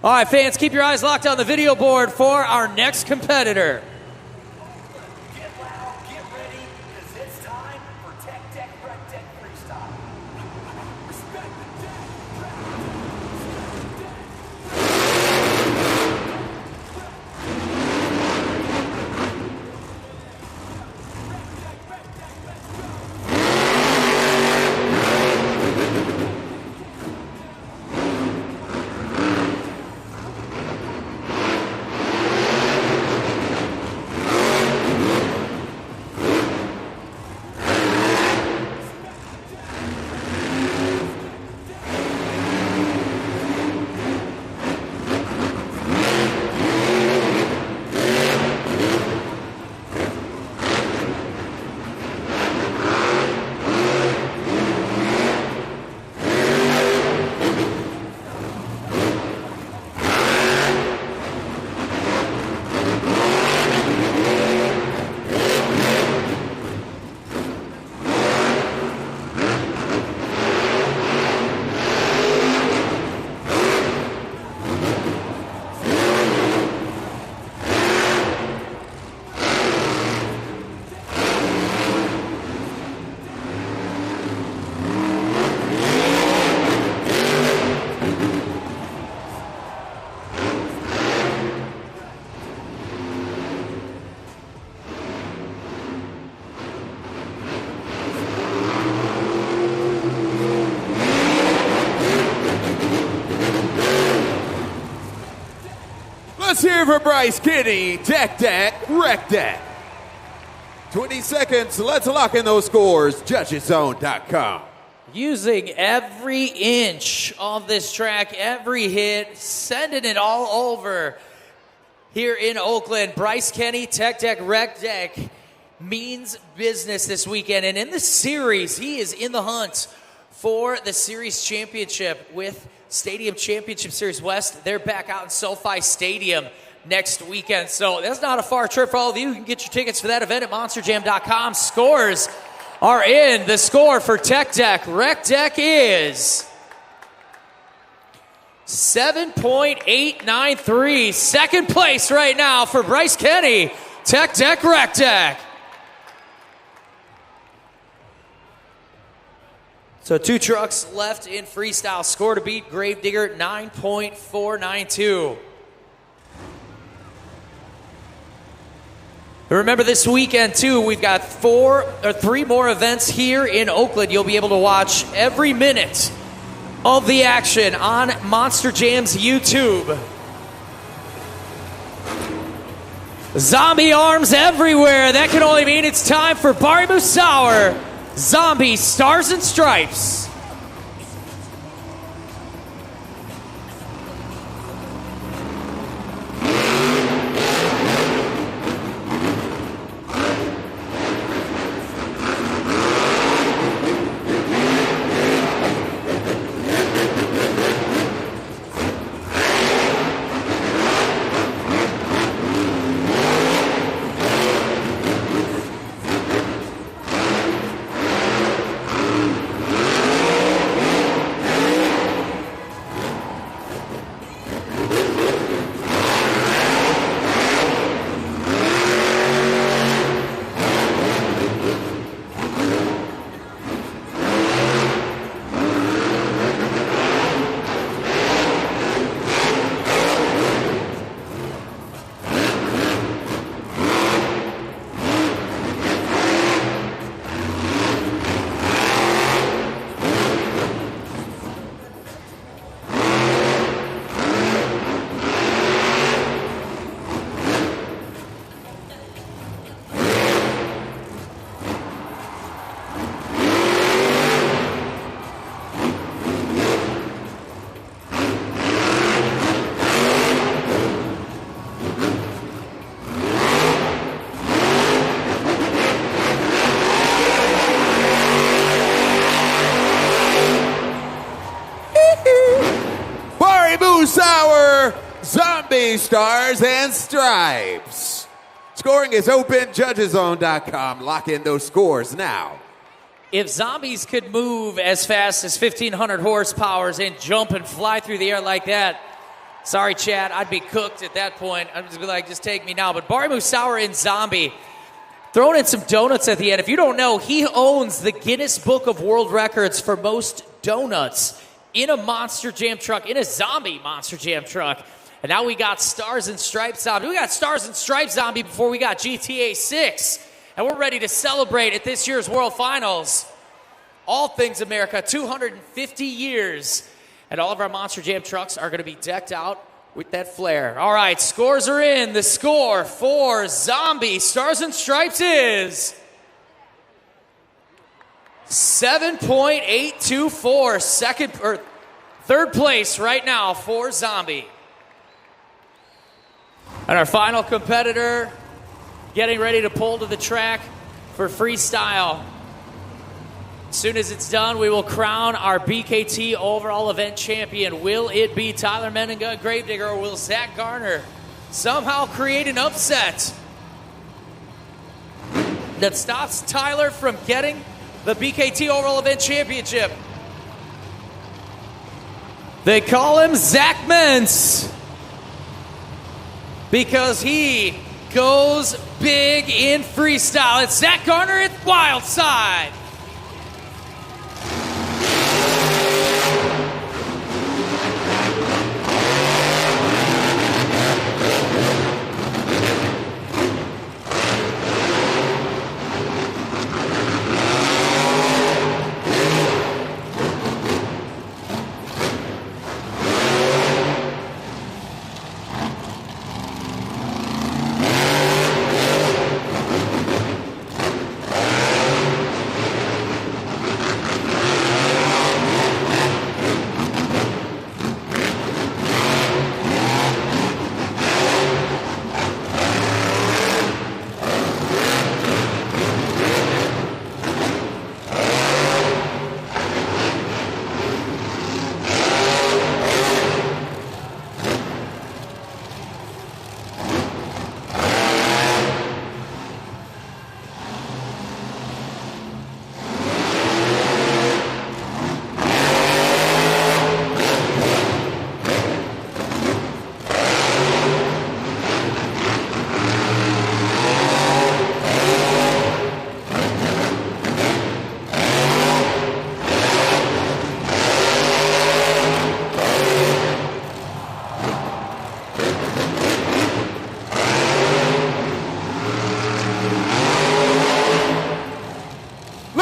All right, fans, keep your eyes locked on the video board for our next competitor. Get loud, get ready, because it's time for Tech Deck Rec Deck Freestyle. Respect the deck. hear it for Bryce Kinney. Deck, wreck deck. 20 seconds. Let's lock in those scores. JudgesZone.com. Using every inch of this track, every hit, sending it all over here in Oakland. Bryce Kinney, Tech Deck, Wreck Deck means business this weekend. And in the series, he is in the hunt for the series championship with Stadium Championship Series West. They're back out in SoFi Stadium next weekend. So that's not a far trip for all of you. You can get your tickets for that event at monsterjam.com. Scores are in. The score for Tech Deck Wreck Deck is 7.893. Second place right now for Bryce Kinney, Tech Deck Wreck Deck. So 2 trucks left in freestyle. Score to beat Gravedigger 9.492. Remember this weekend too, we've got 3 more events here in Oakland. You'll be able to watch every minute of the action on Monster Jam's YouTube. Zombie arms everywhere. That can only mean it's time for Barry Musauer. Zombie Stars and Stripes. Musauer, Zombie Stars and Stripes. Scoring is open, JudgesZone.com. Lock in those scores now. If zombies could move as fast as 1,500 horsepower and jump and fly through the air like that, sorry, Chad, I'd be cooked at that point. I'd just be like, just take me now. But Barry Musauer in Zombie, throwing in some donuts at the end. If you don't know, he owns the Guinness Book of World Records for most donuts in a Monster Jam truck, in a Zombie Monster Jam truck. And now we got Stars and Stripes Zombie. We got Stars and Stripes Zombie before we got GTA 6. And we're ready to celebrate at this year's World Finals. All Things America, 250 years. And all of our Monster Jam trucks are going to be decked out with that flair. All right, scores are in. The score for Zombie Stars and Stripes is 7.824. Third place right now for Zombie. And our final competitor getting ready to pull to the track for freestyle. As soon as it's done, we will crown our BKT overall event champion. Will it be Tyler Menninga, Gravedigger, or will Zach Garner somehow create an upset that stops Tyler from getting the BKT overall event championship? They call him Zach Mentz because he goes big in freestyle. It's Zach Garner at Wild Side.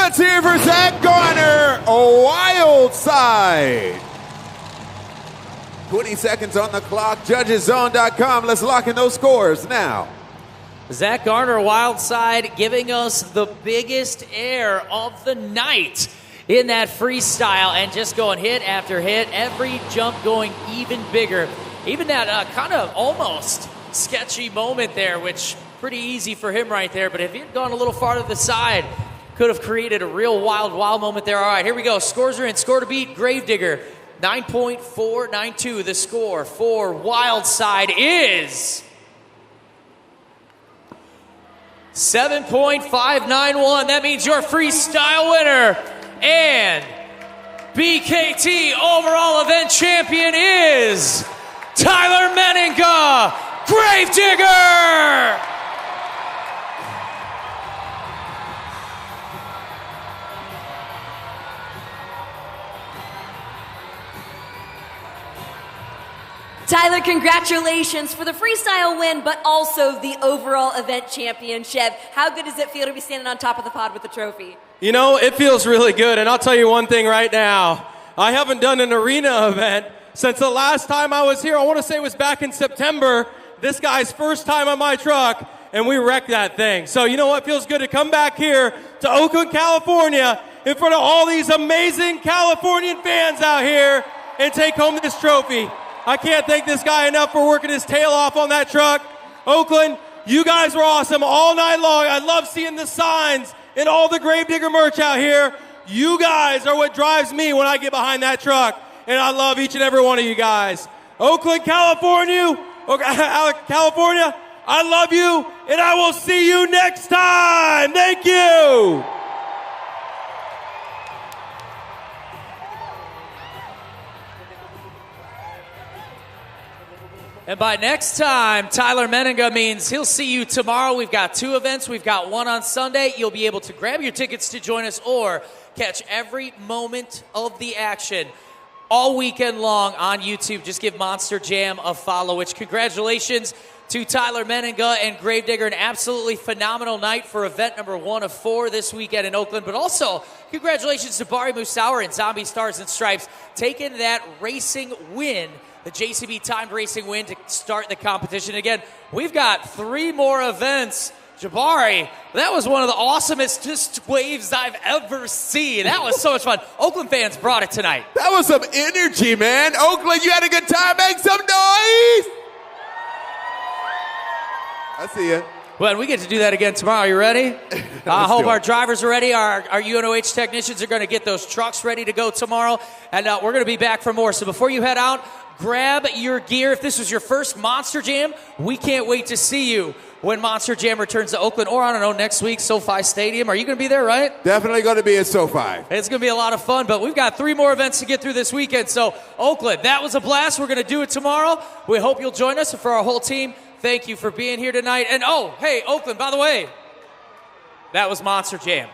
Let's hear for Zach Garner, a wild side. 20 seconds on the clock, judgeszone.com. Let's lock in those scores now. Zach Garner, wild side, giving us the biggest air of the night in that freestyle and just going hit after hit, every jump going even bigger. Even that kind of almost sketchy moment there, which pretty easy for him right there, but if he had gone a little farther to the side, could have created a real wild moment there. All right, here we go. Scores are in. Score to beat, Gravedigger, 9.492. The score for wild side is 7.591. That means your freestyle winner and BKT overall event champion is Tyler Meninga, Gravedigger! Tyler, congratulations for the freestyle win, but also the overall event championship. How good does it feel to be standing on top of the pod with the trophy? You know, it feels really good, and I'll tell you one thing right now. I haven't done an arena event since the last time I was here. I want to say it was back in September, this guy's first time on my truck, and we wrecked that thing. So you know what? It feels good to come back here to Oakland, California, in front of all these amazing Californian fans out here and take home this trophy. I can't thank this guy enough for working his tail off on that truck. Oakland, you guys were awesome all night long. I love seeing the signs and all the Gravedigger merch out here. You guys are what drives me when I get behind that truck, and I love each and every one of you guys. Oakland, California, I love you, and I will see you next time. Thank you. And by next time, Tyler Meninga means he'll see you tomorrow. We've got 2 events. We've got one on Sunday. You'll be able to grab your tickets to join us or catch every moment of the action all weekend long on YouTube. Just give Monster Jam a follow, which congratulations to Tyler Meninga and Gravedigger. An absolutely phenomenal night for event number 1 of 4 this weekend in Oakland. But also, congratulations to Bari Musauer and Zombie Stars and Stripes taking that racing win, the JCB timed racing win to start the competition. Again, we've got 3 more events. Jabari, that was one of the awesomest waves I've ever seen. That was so much fun. Oakland fans brought it tonight. That was some energy, man. Oakland, you had a good time. Make some noise. I see you. Well, we get to do that again tomorrow. You ready? I hope our drivers are ready. Our UNOH technicians are going to get those trucks ready to go tomorrow. And we're going to be back for more. So before you head out, grab your gear. If this was your first Monster Jam, we can't wait to see you when Monster Jam returns to Oakland, or I don't know, next week, SoFi Stadium. Are you going to be there, right? Definitely going to be at SoFi. It's going to be a lot of fun, but we've got 3 more events to get through this weekend. So, Oakland, that was a blast. We're going to do it tomorrow. We hope you'll join us. And for our whole team, thank you for being here tonight. And, oh, hey, Oakland, by the way, that was Monster Jam.